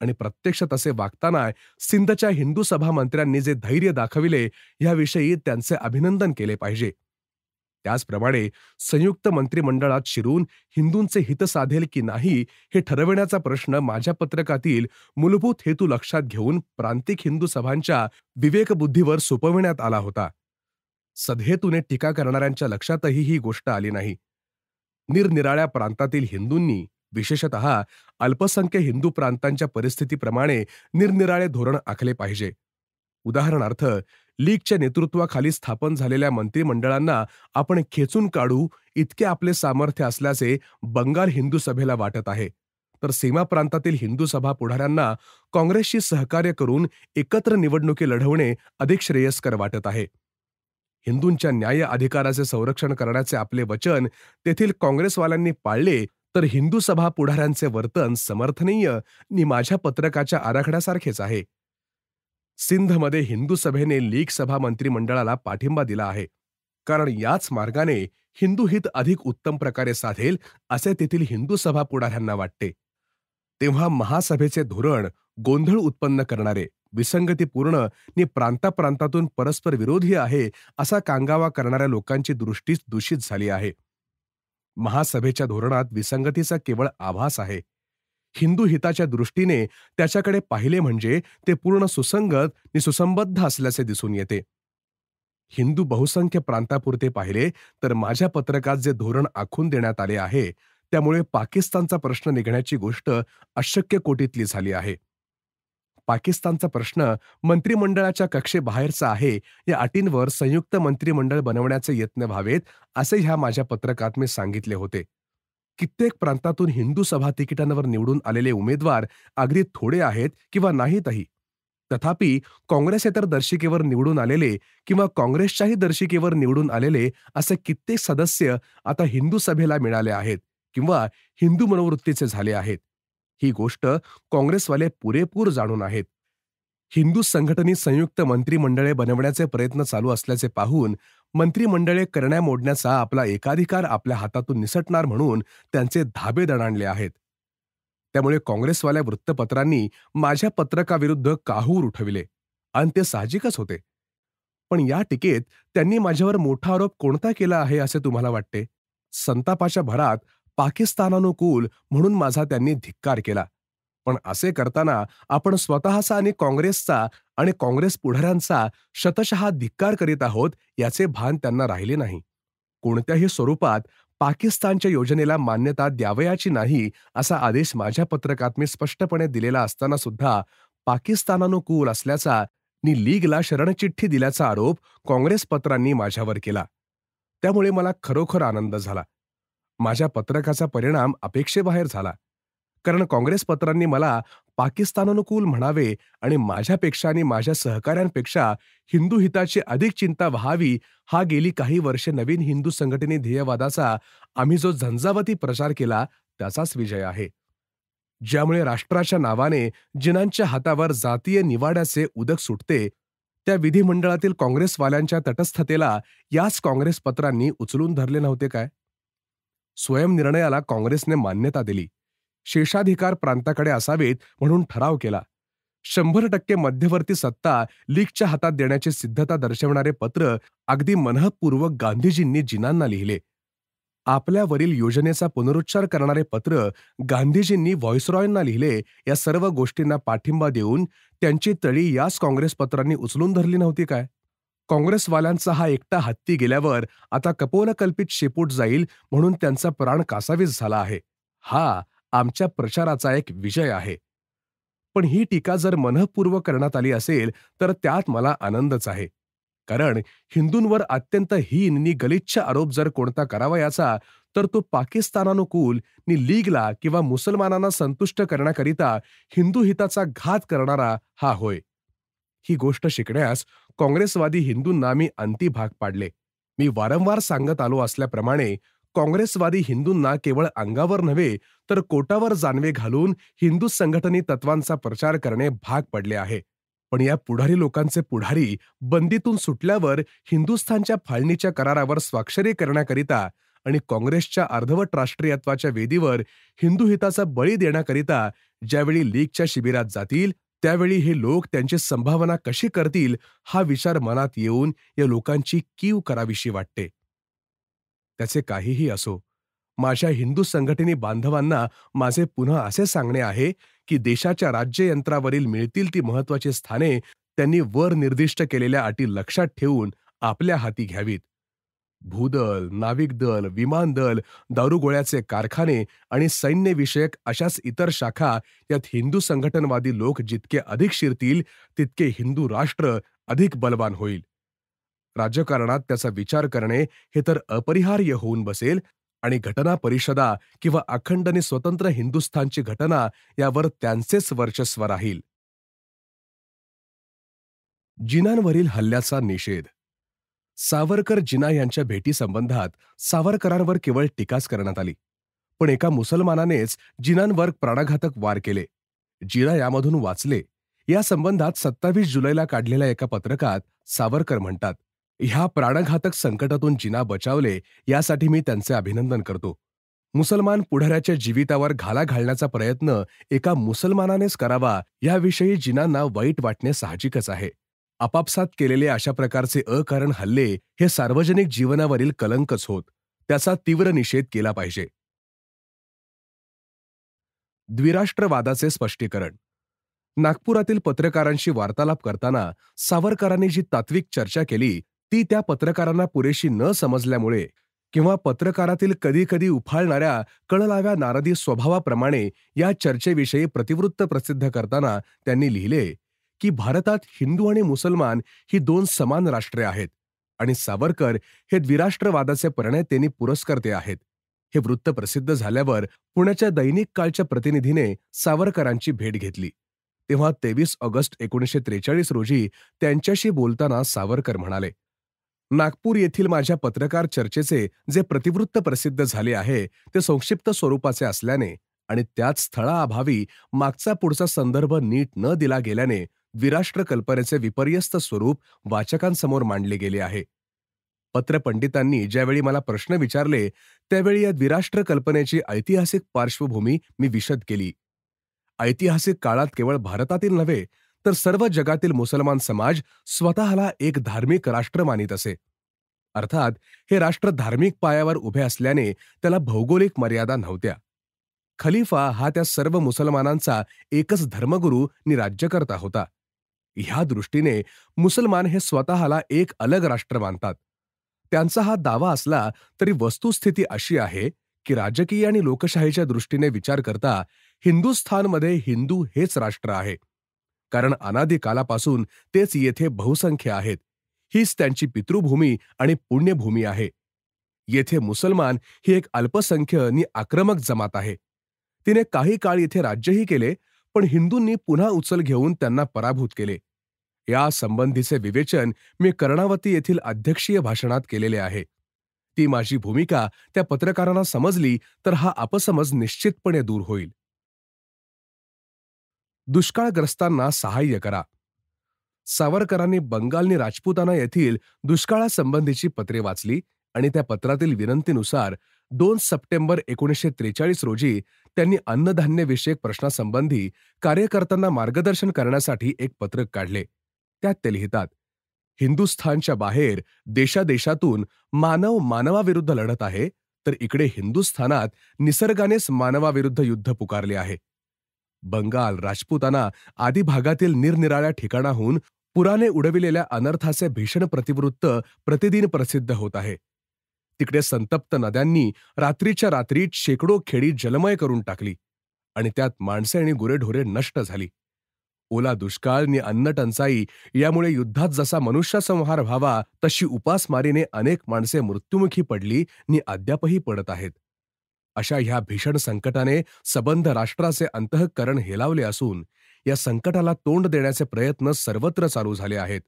आणि प्रत्यक्ष तसे वागताना सिंधच्या हिंदू सभा मंत्र्यांनी जे धैर्य दाखविले, याविषयी त्यांचे अभिनंदन केले पाहिजे. त्याचप्रमाणे संयुक्त मंत्रिमंडळात शिरून हिंदूंचे हित साधेल की नाही हे ठरविण्याचा प्रश्न माझ्या पत्रकातील मूलभूत हेतू लक्षात घेऊन प्रांतिक हिंदू सभांच्या विवेकबुद्धीवर सोपविण्यात आला होता. सदहेतूने टीका करणाऱ्यांच्या लक्षातही ही गोष्ट आली नाही. निरनिराळ्या प्रांतातील हिंदूंनी, विशेषतः अल्पसंख्य हिंदू प्रांतांच्या परिस्थितीप्रमाणे निरनिराळे धोरण आखले पाहिजे. उदाहरणार्थ, लीगच्या नेतृत्वाखाली स्थापन झालेल्या मंत्रिमंडळांना आपण खेचून काढू इतके आपले सामर्थ्य असल्याचे बंगाल हिंदू सभेला वाटत आहे, तर सीमा प्रांतातील हिंदू सभा पुढाऱ्यांना काँग्रेसशी सहकार्य करून एकत्र निवडणुकी लढवणे अधिक श्रेयस्कर वाटत आहे. हिंदूंच्या न्याय अधिकाराचे संरक्षण करण्याचे आपले वचन तेथील काँग्रेसवाल्यांनी पाळले, तर हिंदू सभा पुढाऱ्यांचे वर्तन समर्थनीय नि माझ्या पत्रकाच्या आराखड्यासारखेच आहे. सिंधमध्ये हिंदू सभेने लीग सभा मंत्रिमंडळाला पाठिंबा दिला आहे, कारण याच मार्गाने हिंदू हित अधिक उत्तम प्रकारे साधेल असे तेथील हिंदू सभा पुढाऱ्यांना वाटते. तेव्हा महासभेचे धोरण गोंधळ उत्पन्न करणारे, विसंगतीपूर्ण नि प्रांताप्रांतातून परस्पर विरोधी आहे असा कांगावा करणाऱ्या लोकांची दृष्टीच दूषित झाली आहे. महासभेच्या धोरणात विसंगतीचा केवळ आभास आहे. हिंदू हिताच्या दृष्टीने त्याच्याकडे पाहिले म्हणजे ते पूर्ण सुसंगत नि सुसंबद्ध असल्याचे दिसून येते. हिंदू बहुसंख्य प्रांतापुरते पाहिले तर माझ्या पत्रकात जे धोरण आखून देण्यात आले आहे, त्यामुळे पाकिस्तानचा प्रश्न निघण्याची गोष्ट अशक्य कोटीतली झाली आहे. पाकिस्तानचा प्रश्न मंत्रिमंडळाच्या कक्षेबाहेरचा आहे या अटींवर संयुक्त मंत्रिमंडळ बनवण्याचे यत्न व्हावेत, असे ह्या माझ्या पत्रकात मी सांगितले होते. कित्येक प्रांतातून हिंदू सभा तिकिटांवर निवडून आलेले उमेदवार अगदी थोडे आहेत किंवा नाहीतही. तथापि काँग्रेसेतर दर्शिकेवर निवडून आलेले किंवा काँग्रेसच्याही दर्शिकेवर निवडून आलेले असे कित्येक सदस्य आता हिंदू सभेला मिळाले आहेत किंवा हिंदू मनोवृत्तीचे झाले आहेत. ही गोष्ट काँग्रेसवाले पुरेपूर जाणून आहेत. हिंदू संघटनेत संयुक्त मंत्रिमंडळे बनवण्याचे प्रयत्न चालू असल्याचे पाहून मंत्रिमंडळे करण्या मोडण्याचा आपला एकाधिकार आपल्या हातातून निसटणार म्हणून त्यांचे धाबे दणाणले आहेत. त्यामुळे काँग्रेसवाल्या वृत्तपत्रांनी माझ्या पत्रकाविरुद्ध काहूर उठविले आणि ते साहजिकच होते. पण या टीकेत त्यांनी माझ्यावर मोठा आरोप कोणता केला आहे असे तुम्हाला वाटते? संतापाच्या भरात पाकिस्तानानुकूल म्हणून माझा त्यांनी धिक्कार केला. पण असे करताना आपण स्वतःचा आणि काँग्रेसचा आणि काँग्रेस पुढाऱ्यांचा शतशः धिक्कार करीत आहोत याचे भान त्यांना राहिले नाही. कोणत्याही स्वरूपात पाकिस्तानच्या योजनेला मान्यता द्यावयाची नाही असा आदेश माझ्या पत्रकात मी स्पष्टपणे दिलेला असताना सुद्धा पाकिस्तानानुकूल असल्याचा नि लीगला शरणचिठ्ठी दिल्याचा आरोप काँग्रेस पत्रांनी माझ्यावर केला. त्यामुळे मला खरोखर आनंद झाला. माझ्या पत्रकाचा परिणाम अपेक्षेबाहेर झाला, कारण काँग्रेस पत्रांनी मला पाकिस्तानानुकूल म्हणावे आणि माझ्यापेक्षा आणि माझ्या सहकाऱ्यांपेक्षा हिंदू हिताची अधिक चिंता व्हावी हा गेली काही वर्षे नवीन हिंदू संघटने ध्येयवादाचा आम्ही जो झंझावती प्रचार केला त्याचाच विजय आहे. ज्यामुळे राष्ट्राच्या नावाने जिनांच्या हातावर जातीय निवाड्याचे उदक सुटते, त्या विधिमंडळातील काँग्रेसवाल्यांच्या तटस्थतेला याच काँग्रेस पत्रांनी उचलून धरले नव्हते काय? स्वयंनिर्णयाला काँग्रेसने मान्यता दिली. शेषाधिकार प्रांताकडे असावेत म्हणून ठराव केला. 100% मध्यवर्ती सत्ता लीगच्या हातात देण्याची सिद्धता दर्शवणारे पत्र अगदी मनःपूर्वक गांधीजींनी जिनांना लिहिले. आपल्यावरील योजनेचा पुनरुच्चार करणारे पत्र गांधीजींनी व्हॉइसरॉयना लिहिले. या सर्व गोष्टींना पाठिंबा देऊन त्यांची तळी याच काँग्रेस पत्रांनी उचलून धरली नव्हती काय? काँग्रेसवाल्यांचा हा एकटा हत्ती गेल्यावर आता कपोलकल्पित शेपूट जाईल म्हणून त्यांचा प्राण कासावीस झाला आहे. हा आमच्या प्रचाराचा एक विजय आहे. पण ही टीका जर मनःपूर्वक करण्यात आली असेल, तर त्यात मला आनंदच आहे. कारण हिंदूंवर अत्यंत हीन नि गलिच्छ आरोप जर कोणता करावयाचा, तर तो पाकिस्तानानुकूल नि लीगला किंवा मुसलमानांना संतुष्ट करण्याकरिता हिंदू हिताचा घात करणारा हा होय. ही गोष्ट शिकण्यास काँग्रेसवादी हिंदूंना मी अंती भाग पाडले. मी वारंवार सांगत आलो असल्याप्रमाणे काँग्रेसवादी हिंदूंना केवळ अंगावर नव्हे, तर कोटावर जानवे घालून हिंदू संघटनी तत्वांचा प्रचार करणे भाग पडले आहे. पण या पुढारी लोकांचे पुढारी बंदीतून सुटल्यावर हिंदुस्थानच्या फाळणीच्या करारावर स्वाक्षरी करण्याकरिता आणि काँग्रेसच्या अर्धवट राष्ट्रीयत्वाच्या वेदीवर हिंदू हिताचा बळी देण्याकरिता ज्यावेळी लीगच्या शिबिरात जातील, त्यावेळी हे लोक त्यांची संभावना कशी करतील हा विचार मनात येऊन या लोकांची कीव करावीशी वाटते. त्याचे काहीही असो, माझ्या हिंदू संघटनी बांधवांना माझे पुन्हा असे सांगणे आहे की देशाच्या राज्ययंत्रावरील मिळतील ती महत्वाची स्थाने त्यांनी वर निर्दिष्ट केलेल्या अटी लक्षात ठेवून आपल्या हाती घ्यावीत. भूदल, नाविक दल, विमान दल, दारुगोळ्याचे कारखाने आणि सैन्यविषयक अशाच इतर शाखा यात हिंदू संघटनवादी लोक जितके अधिक शिरतील, तितके हिंदू राष्ट्र अधिक बलवान होईल. राजकारणात त्याचा विचार करणे हे तर अपरिहार्य होऊन बसेल आणि घटना परिषदा किंवा अखंड आणि स्वतंत्र हिंदुस्थानची घटना यावर त्यांचेच वर्चस्व राहील. जिनांवरील हल्ल्याचा निषेध. सावरकर जिना यांच्या भेटीसंबंधात सावरकरांवर केवळ टीकाच करण्यात आली. पण एका मुसलमानानेच जिनांवर प्राणघातक वार केले. जिना यामधून वाचले. या संबंधात 27 जुलैला काढलेल्या एका पत्रकात सावरकर म्हणतात, ह्या प्राणघातक संकटातून जिना बचावले यासाठी मी त्यांचे अभिनंदन करतो. मुसलमान पुढाऱ्याच्या जीवितावर घाला घालण्याचा प्रयत्न एका मुसलमानानेच करावा याविषयी जिनांना वाईट वाटणे साहजिकच आहे. आपापसात केलेले अशा प्रकारचे अकारण हल्ले हे सार्वजनिक जीवनावरील कलंकच होत. त्याचा तीव्र निषेध केला पाहिजे. द्विराष्ट्रवादाचे स्पष्टीकरण. नागपुरातील पत्रकारांशी वार्तालाप करताना सावरकरांनी जी तात्विक चर्चा केली ती त्या पत्रकारांना पुरेशी न समजल्यामुळे किंवा पत्रकारातील कधी कधी उफाळणाऱ्या कळलाव्या नारदी स्वभावाप्रमाणे या चर्चेविषयी प्रतिवृत्त प्रसिद्ध करताना त्यांनी लिहिले की भारतात हिंदू आणि मुसलमान ही दोन समान राष्ट्रे आहेत आणि सावरकर हे द्विराष्ट्रवादाचे प्रणेतेनी पुरस्कर्ते आहेत. हे वृत्त प्रसिद्ध झाल्यावर पुण्याच्या दैनिक काळच्या प्रतिनिधीने सावरकरांची भेट घेतली. तेव्हा 23 ऑगस्ट 1943 रोजी त्यांच्याशी बोलताना सावरकर म्हणाले, नागपूर येथील माझ्या पत्रकार चर्चेचे जे प्रतिवृत्त प्रसिद्ध झाले आहे ते संक्षिप्त स्वरूपाचे असल्याने आणि त्याच स्थळाअभावी मागचा पुढचा संदर्भ नीट न दिला गेल्याने द्विराष्ट्र कल्पनेचे विपर्यस्त स्वरूप वाचकांसमोर मांडले गेले आहे. पत्रपंडितांनी ज्यावेळी मला प्रश्न विचारले त्यावेळी या द्विराष्ट्र कल्पनेची ऐतिहासिक पार्श्वभूमी मी विशद केली. ऐतिहासिक काळात केवळ भारतातील नव्हे तर सर्व जगातील मुसलमान समाज स्वतःला एक धार्मिक राष्ट्र मानित असे. अर्थात हे राष्ट्र धार्मिक पायावर उभे असल्याने त्याला भौगोलिक मर्यादा नव्हत्या. खलिफा हा त्या सर्व मुसलमानांचा एकच धर्मगुरू नि राज्यकर्ता होता. ह्या दृष्टीने मुसलमान हे स्वतःला एक अलग राष्ट्र मानतात. त्यांचा हा दावा असला तरी वस्तुस्थिती अशी आहे की राजकीय आणि लोकशाहीच्या दृष्टीने विचार करता हिंदुस्थानमध्ये हिंदू हेच राष्ट्र आहे. कारण अनादी कालापासून तेच येथे बहुसंख्य आहेत. हीच त्यांची पितृभूमी आणि पुण्यभूमी आहे. येथे मुसलमान ही एक अल्पसंख्य नि आक्रमक जमात आहे. तिने काही काळ येथे राज्यही केले, पण हिंदूंनी पुन्हा उचल घेऊन त्यांना पराभूत केले. या संबंधीचे विवेचन मी कर्णावती येथील अध्यक्षीय भाषणात केलेले आहे. ती माझी भूमिका त्या पत्रकारांना समजली तर हा अपसमज निश्चितपणे दूर होईल. दुष्काळग्रस्तांना सहाय्य करा. सावरकरांनी बंगाल आणि राजपुताना येथील दुष्काळासंबंधीची पत्रे वाचली आणि त्या पत्रातील विनंतीनुसार 2 सप्टेंबर 1943 रोजी त्यांनी अन्नधान्यविषयक प्रश्नासंबंधी कार्यकर्त्यांना मार्गदर्शन करण्यासाठी एक पत्रक काढले. त्यात ते लिहितात, हिंदुस्थानच्या बाहेर देशादेशातून मानव मानवाविरुद्ध लढत आहे, तर इकडे हिंदुस्थानात निसर्गानेच मानवाविरुद्ध युद्ध पुकारले आहे. बंगाल, राजपुताना आदी भागातील निरनिराळ्या ठिकाणाहून पुराने उडविलेल्या अनर्थाचे भीषण प्रतिवृत्त प्रतिदिन प्रसिद्ध होत आहे. तिकडे संतप्त नद्यांनी रात्रीच्या रात्रीत शेकडो खेडी जलमय करून टाकली. आणि त्यात माणसे आणि गुरेढोरे नष्ट झाली. ओला दुष्काळ आणि अन्नटंचाई यामुळे युद्धात जसा मनुष्यसंहार व्हावा तशी उपासमारीने अनेक माणसे मृत्युमुखी पडली आणि अद्यापही पडत आहेत. अशा ह्या भीषण संकटाने सबंध राष्ट्राचे अंतःकरण हेलावले असून या संकटाला तोंड देण्याचे प्रयत्न सर्वत्र चालू झाले आहेत.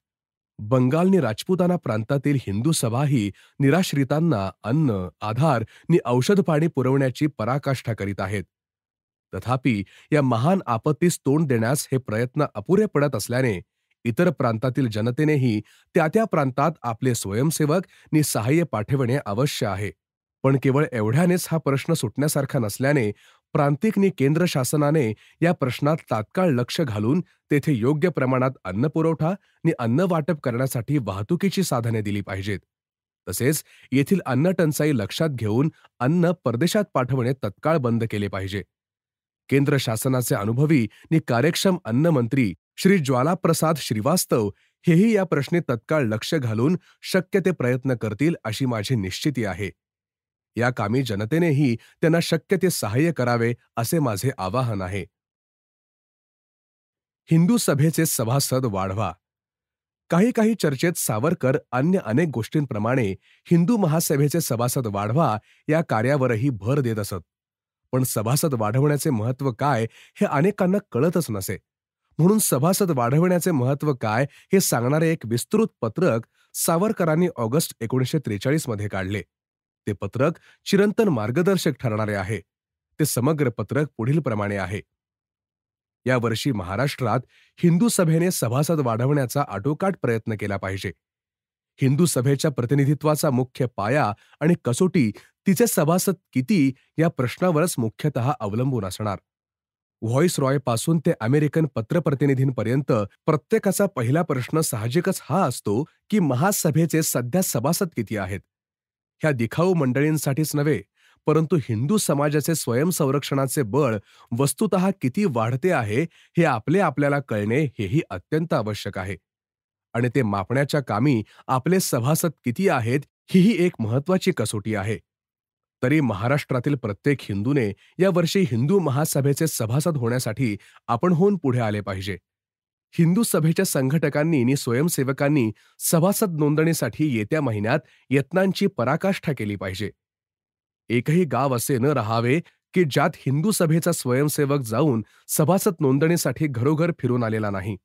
बंगाल आणि राजपुताना प्रांतातील हिंदू सभाही निराश्रितांना अन्न, आधार आणि औषध पाणी पुरवण्याची पराकाष्ठा करीत आहेत. तथापि या महान आपत्तीस तोंड देण्यास हे प्रयत्न अपुरे पडत असल्याने इतर प्रांतातील जनतेनेही त्या त्या प्रांतात आपले स्वयंसेवक नि सहाय्य पाठविणे आवश्यक आहे. पण केवळ एवढ्यानेच हा प्रश्न सुटण्यासारखा नसल्याने प्रांतिक नि केंद्र शासनाने या प्रश्नात तात्काळ लक्ष घालून तेथे योग्य प्रमाणात अन्न पुरवठा आणि अन्न वाटप करण्यासाठी वाहतुकीची साधने दिली पाहिजेत. तसेच येथील अन्न टंचाई लक्षात घेऊन अन्न परदेशात पाठवणे तत्काळ बंद केले पाहिजे. केंद्र शासनाचे अनुभवी आणि कार्यक्षम अन्न मंत्री श्री ज्वालाप्रसाद श्रीवास्तव हेही या प्रश्नी तत्काळ लक्ष घालून शक्य ते प्रयत्न करतील अशी माझी निश्चिती आहे. या कामी जनतेनेही त्यांना शक्य ते सहाय्य करावे असे माझे आवाहन आहे. हिंदू सभेचे सभासद वाढवा. काही काही चर्चेत सावरकर अन्य अनेक गोष्टींप्रमाणे हिंदू महासभेचे सभासद वाढवा या कार्यावरही भर देत असत. पण सभासद वाढवण्याचे महत्त्व काय हे अनेकांना कळतच नसे. म्हणून सभासद वाढवण्याचे महत्त्व काय हे सांगणारे एक विस्तृत पत्रक सावरकरांनी ऑगस्ट 1943 मध्ये काढले. ते पत्रक चिरंतन मार्गदर्शक ठरणारे आहे. ते समग्र पत्रक पुढील प्रमाणे आहे. यावर्षी महाराष्ट्रात हिंदू सभेने सभासद वाढवण्याचा आटोकाट प्रयत्न केला पाहिजे. हिंदू सभेच्या प्रतिनिधित्वाचा मुख्य पाया आणि कसोटी तिचे सभासद किती या प्रश्नावरच मुख्यतः अवलंबून असणार. व्हॉइस रॉयपासून ते अमेरिकन पत्रप्रतिनिधींपर्यंत प्रत्येकाचा पहिला प्रश्न साहजिकच हा असतो की महासभेचे सध्या सभासद किती आहेत. ह्या दिखाऊ मंडळींसाठीच नव्हे, परंतु हिंदू समाजाचे स्वयंसंरक्षणाचे बळ वस्तुतः किती वाढते आहे हे आपल्याला कळणे हेही अत्यंत आवश्यक आहे. आणि ते मापण्याच्या कामी आपले सभासद किती आहेत हीही एक महत्वाची कसोटी आहे. तरी महाराष्ट्रातील प्रत्येक हिंदूने यावर्षी हिंदू महासभेचे सभासद होण्यासाठी आपण होऊन पुढे आले पाहिजे. हिंदू सभेच्या संघटकांनी आणि स्वयंसेवकांनी सभासद नोंदणीसाठी येत्या महिन्यात यत्नांची पराकाष्ठा केली पाहिजे. एकही गाव असे न राहावे की ज्यात हिंदू सभेचा स्वयंसेवक जाऊन सभासद नोंदणीसाठी घरोघर फिरून आलेला नाही.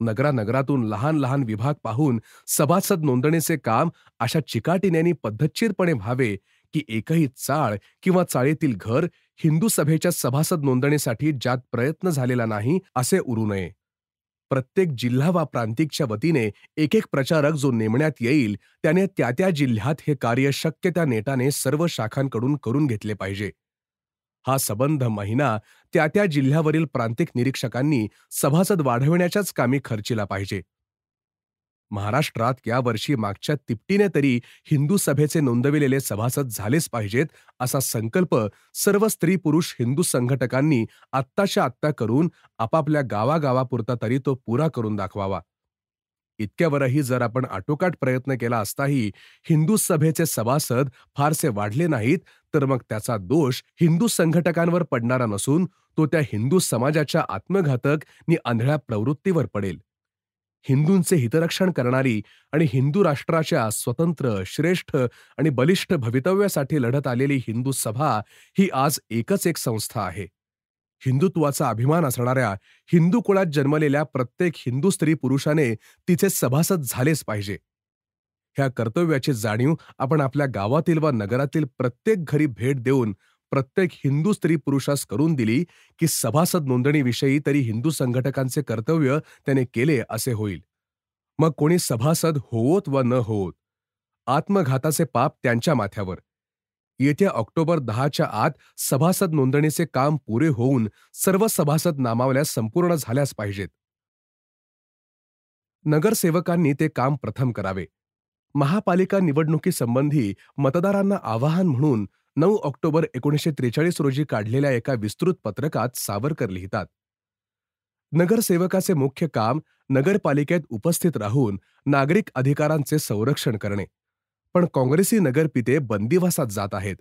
नगरानगरातून लहान लहान विभाग पाहून सभासद नोंदणीचे काम अशा चिकाटीने आणि पद्धतशीरपणे व्हावे की एकही चाळ किंवा चाळीतील घर हिंदू सभेच्या सभासद नोंदणीसाठी ज्यात प्रयत्न झालेला नाही असे उरू नये. प्रत्येक जिल्हा वा प्रांतिकच्या वतीने एक एक प्रचारक जो नेमण्यात येईल त्याने त्या त्या जिल्ह्यात हे कार्य शक्य त्या नेटाने सर्व शाखांकडून करून घेतले पाहिजे. हा सबंध महिना त्या त्या जिल्ह्यावरील प्रांतिक निरीक्षकांनी सभासद वाढविण्याच्याच कामी खर्चिला पाहिजे. महाराष्ट्रात यावर्षी मागच्या तिपटीने तरी हिंदू सभेचे नोंदविलेले सभासद झालेच पाहिजेत असा संकल्प सर्व स्त्री पुरुष हिंदू संघटकांनी आत्ताच्या आत्ता करून आपापल्या गावागावापुरता तरी तो पुरा करून दाखवावा. इतक्यावरही जर आपण आटोकाट प्रयत्न केला असताही हिंदू सभेचे सभासद फारसे वाढले नाहीत तर मग त्याचा दोष हिंदू संघटकांवर पडणारा नसून तो त्या हिंदू समाजाच्या आत्मघातक नि आंधळ्या प्रवृत्तीवर पडेल. हिंदूंचे हितरक्षण करणारी आणि हिंदू राष्ट्राच्या स्वतंत्र, श्रेष्ठ आणि बलिष्ठ भवितव्यासाठी लढत आलेली हिंदू सभा ही आज एकच एक संस्था आहे. हिंदुत्वाचा अभिमान असणाऱ्या हिंदू कुळात जन्मलेल्या प्रत्येक हिंदू स्त्री पुरुषाने तिचे सभासद झालेच पाहिजे. ह्या कर्तव्याची जाणीव आपण आपल्या गावातील वा नगरातील प्रत्येक घरी भेट देऊन प्रत्येक हिंदू स्त्री पुरुषास करून दिली की सभासद नोंदणीविषयी तरी हिंदू संघटकांचे कर्तव्य त्याने केले असे होईल. मग कोणी सभासद होवोत वा न होवोत, आत्मघाताचे पाप त्यांच्या माथ्यावर. येत्या ऑक्टोबर 10च्या आत सभासद नोंदणीचे काम पुरे होऊन सर्व सभासद नामावल्या संपूर्ण झाल्याच पाहिजेत. नगरसेवकांनी ते काम प्रथम करावे. महापालिका निवडणुकीसंबंधी मतदारांना आवाहन म्हणून 9 ऑक्टोबर 1943 रोजी काढलेल्या एका विस्तृत पत्रकात सावरकर लिहितात, नगरसेवकाचे मुख्य काम नगरपालिकेत उपस्थित राहून नागरिक अधिकारांचे संरक्षण करणे. पण काँग्रेसी नगरपिते बंदिवासात जात आहेत.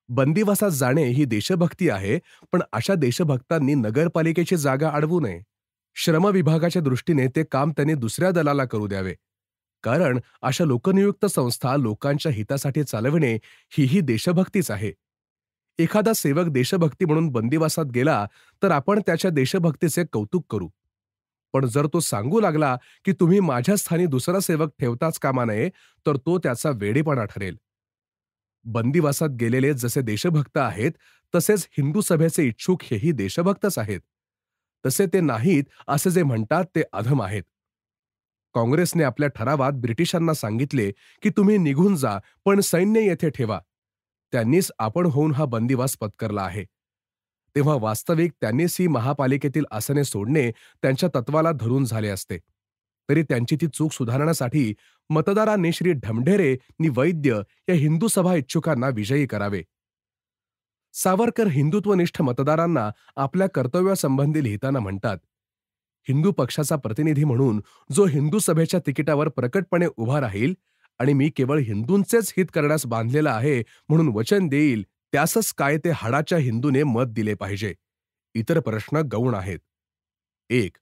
बंदिवासात जाणे ही देशभक्ती आहे, पण अशा देशभक्तांनी नगरपालिकेची जागा अडवू नये. श्रम विभागाच्या दृष्टीने ते काम त्यांनी दुसऱ्या दलाला करू द्यावे. कारण अशा लोकनियुक्त संस्था लोकांच्या हितासाठी चालविणे हीही देशभक्तीच आहे. एखादा सेवक देशभक्ती म्हणून बंदिवासात गेला तर आपण त्याच्या देशभक्तीचे कौतुक करू. पण जर तो सांगू लागला की तुम्ही माझ्या स्थानी दुसरा सेवक ठेवताच कामा नये, तर तो त्याचा वेडेपणा ठरेल. बंदिवासात गेलेले जसे देशभक्त आहेत, तसेच हिंदू सभेचे इच्छुक हेही देशभक्तच आहेत. तसे ते नाहीत असे जे म्हणतात ते अधम आहेत. काँग्रेसने आपल्या ठरावात ब्रिटिशांना सांगितले की तुम्ही निघून जा, पण सैन्य येथे ठेवा. त्यांनीच आपण होऊन हा बंदिवास पत्करला आहे. तेव्हा वास्तविक त्यांनीच ही महापालिकेतील आसने सोडणे त्यांच्या तत्वाला धरून झाले असते. तरी त्यांची ती चूक सुधारण्यासाठी मतदारांनी श्री ढमढेरे नि वैद्य या हिंदू सभा इच्छुकांना विजयी करावे. सावरकर हिंदुत्वनिष्ठ मतदारांना आपल्या कर्तव्यासंबंधी लिहिताना म्हणतात, हिंदू पक्षाचा प्रतिनिधी म्हणून जो हिंदू सभेच्या तिकिटावर प्रकटपणे उभा राहील आणि मी केवळ हिंदूंचेच हित करण्यास बांधलेला आहे म्हणून वचन देईल, त्यासच काय ते हाडाच्या हिंदूने मत दिले पाहिजे. इतर प्रश्न गौण आहेत. 1.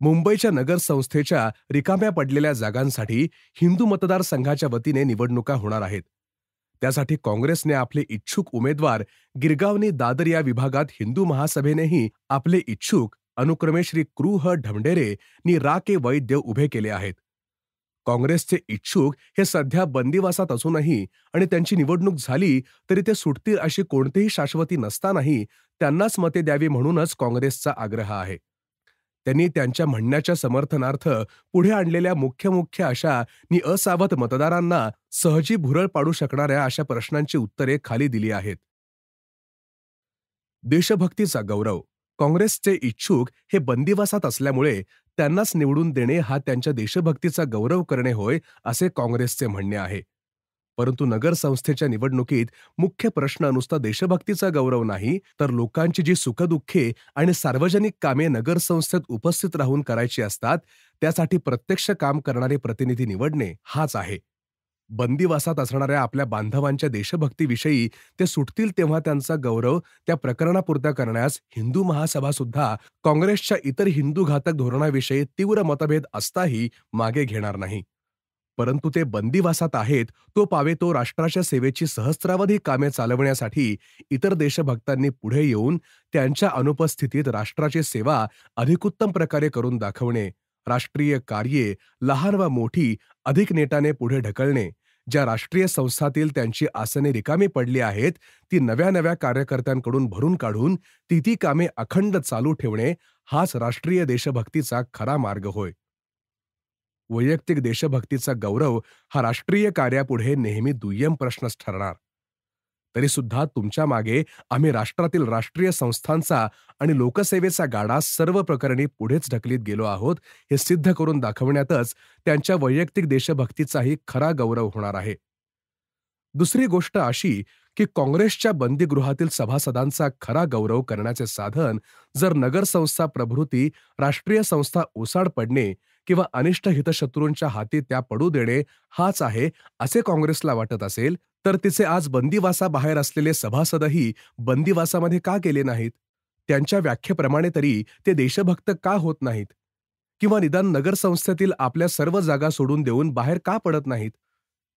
मुंबईच्या नगरसंस्थेच्या रिकाम्या पडलेल्या जागांसाठी हिंदू मतदारसंघाच्या वतीने निवडणुका होणार आहेत. त्यासाठी काँग्रेसने आपले इच्छुक उमेदवार गिरगाव नि दादर या विभागात हिंदू महासभेनेही आपले इच्छुक अनुक्रमे श्री कृ ह ढमढेरे नि रा के वैद्य उभे केले आहेत. काँग्रेसचे इच्छुक हे सध्या बंदिवासात असूनही आणि त्यांची निवडणूक झाली तरी ते सुटतील अशी कोणतीही शाश्वती नसतानाही त्यांनाच मते द्यावी म्हणूनच काँग्रेसचा आग्रह आहे. त्यांनी त्यांच्या म्हणण्याच्या समर्थनार्थ पुढे आणलेल्या मुख्य अशा नि असावध मतदारांना सहजी भुरळ पाडू शकणाऱ्या अशा प्रश्नांची उत्तरे खाली दिली आहेत. देशभक्तीचा गौरव. काँग्रेसचे इच्छुक हे बंदिवासात असल्यामुळे त्यांनाच निवडून देणे हा त्यांच्या देशभक्तीचा गौरव करणे होय, असे काँग्रेसचे म्हणणे आहे. परंतु नगरसंस्थेच्या निवडणुकीत मुख्य प्रश्न नुसता देशभक्तीचा गौरव नाही, तर लोकांची जी सुखदुःखे आणि सार्वजनिक कामे नगरसंस्थेत उपस्थित राहून करायची असतात, त्यासाठी प्रत्यक्ष काम करणारे प्रतिनिधी निवडणे हाच आहे. बंदिवासात असणाऱ्या आपल्या बांधवांच्या देशभक्तीविषयी ते सुटतील तेव्हा त्यांचा गौरव त्या प्रकरणापुरता करण्यास हिंदू महासभा सुद्धा काँग्रेसच्या इतर हिंदू घातक धोरणाविषयी तीव्र मतभेद असताही मागे घेणार नाही. परंतु ते बंदिवासात आहेत तो पावे तो राष्ट्राच्या सेवेची सहस्रावधी कामे चालवण्यासाठी इतर देशभक्तांनी पुढे येऊन त्यांच्या अनुपस्थितीत राष्ट्राची सेवा अधिकोत्तम प्रकारे करून दाखवणे, राष्ट्रीय कार्ये लहान व मोठी अधिक नेटाने पुढे ढकलणे, ज्या राष्ट्रीय संस्थातील त्यांची आसने रिकामी पडली आहेत ती नव्या कार्यकर्त्यांकडून भरून काढून ती कामे अखंड चालू ठेवणे, हाच राष्ट्रीय देशभक्तीचा खरा मार्ग होय. वैयक्तिक देशभक्तीचा गौरव हा राष्ट्रीय कार्यापुढे नेहमी दुय्यम प्रश्नच ठरणार. तरी सुद्धा तुमच्या मागे आम्ही राष्ट्रातील राष्ट्रीय संस्थांचा आणि लोकसेवेचा गाडा सर्व प्रकरणी पुढेच ढकलीत गेलो आहोत, हे सिद्ध करून दाखवण्यातच त्यांच्या वैयक्तिक देशभक्तीचाही खरा गौरव होणार आहे. दुसरी गोष्ट अशी की काँग्रेसच्या बंदीगृहातील सभासदांचा खरा गौरव करण्याचे साधन जर नगरसंस्था प्रभृती राष्ट्रीय संस्था ओसाड पडणे किंवा अनिष्ट हितशत्रूंच्या हाती त्या पडू देणे हाच आहे असे काँग्रेसला वाटत असेल, तर तिचे आज बंदिवासाबाहेर असलेले सभासदही बंदिवासामध्ये का गेले नाहीत? त्यांच्या व्याख्येप्रमाणे तरी ते देशभक्त का होत नाहीत? किंवा निदान नगरसंस्थेतील आपल्या सर्व जागा सोडून देऊन बाहेर का पडत नाहीत?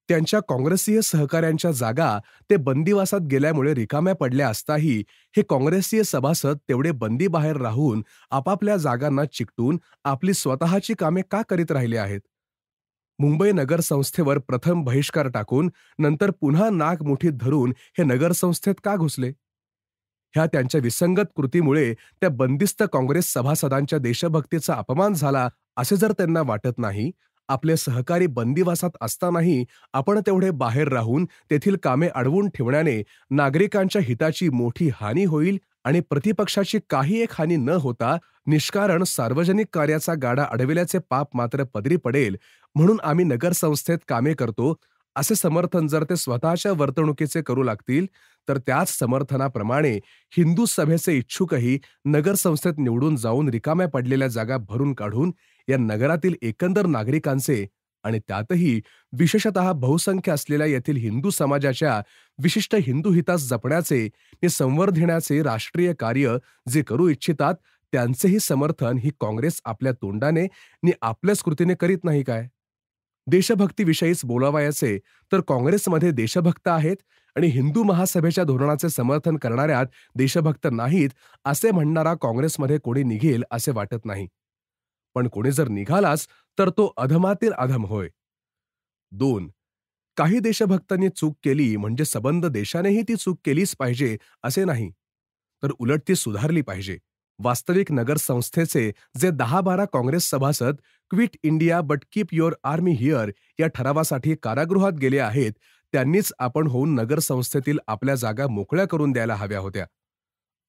त्यांच्या काँग्रेसीय सहकाऱ्यांच्या जागा ते बंदिवासात गेल्यामुळे रिकाम्या पडल्या असताही हे काँग्रेसीय सभासद तेवढे बंदी बाहेर राहून आपापल्या जागांना चिकटून आपली स्वतःची कामे का करीत राहिले आहेत? मुंबई नगरसंस्थेवर प्रथम बहिष्कार टाकून नंतर पुन्हा नाक मुठीत धरून हे नगरसंस्थेत का घुसले? ह्या त्यांच्या विसंगत कृतीमुळे त्या बंदिस्त काँग्रेस सभासदांच्या देशभक्तीचा अपमान झाला असे जर त्यांना वाटत नाही, आपले सहकारी बंदिवासात असतानाही आपण तेवढे बाहेर राहून तेथील कामे अडवून ठेवण्याने नागरिकांच्या हिताची मोठी हानी होईल आणि प्रतिपक्षाची काही एक हानी न होता निष्कारण सार्वजनिक कार्याचा गाडा अडविल्याचे पाप मात्र पदरी पडेल, म्हणून आम्ही नगरसंस्थेत कामे करतो असे समर्थन जर ते स्वतःच्या वर्तणुकीचे करू लागतील, तर त्याच समर्थनाप्रमाणे हिंदू सभेचे इच्छुकही नगरसंस्थेत निवडून जाऊन रिकाम्या पडलेल्या जागा भरून काढून या नगरातील एकंदर नागरिकांचे आणि त्यातही विशेषतः बहुसंख्य असलेल्या येथील हिंदू समाजाच्या विशिष्ट हिंदू हितास जपण्याचे आणि संवर्धिण्याचे राष्ट्रीय कार्य जे करू इच्छितात त्यांचेही समर्थन ही काँग्रेस आपल्या तोंडाने आणि आपल्याच कृतीने करीत नाही काय? देशभक्तीविषयीच बोलावयाचे तर काँग्रेसमध्ये देशभक्त आहेत आणि हिंदू महासभेच्या धोरणाचे समर्थन करणाऱ्यात देशभक्त नाहीत असे म्हणणारा काँग्रेसमध्ये कोणी निघेल असे वाटत नाही. पण कोणी जर निघालाच तर तो अधमातील अधम होय. 2. काही देशभक्तांनी चूक केली म्हणजे सबंध देशानेही ती चूक केलीच पाहिजे असे नाही, तर उलट ती सुधारली पाहिजे. वास्तविक नगरसंस्थेचे जे 10-12 काँग्रेस सभासद quit India but keep your army here या ठरावासाठी कारागृहात गेले आहेत, त्यांनीच आपण होऊन नगरसंस्थेतील आपल्या जागा मोकळ्या करून द्यायला हव्या होत्या.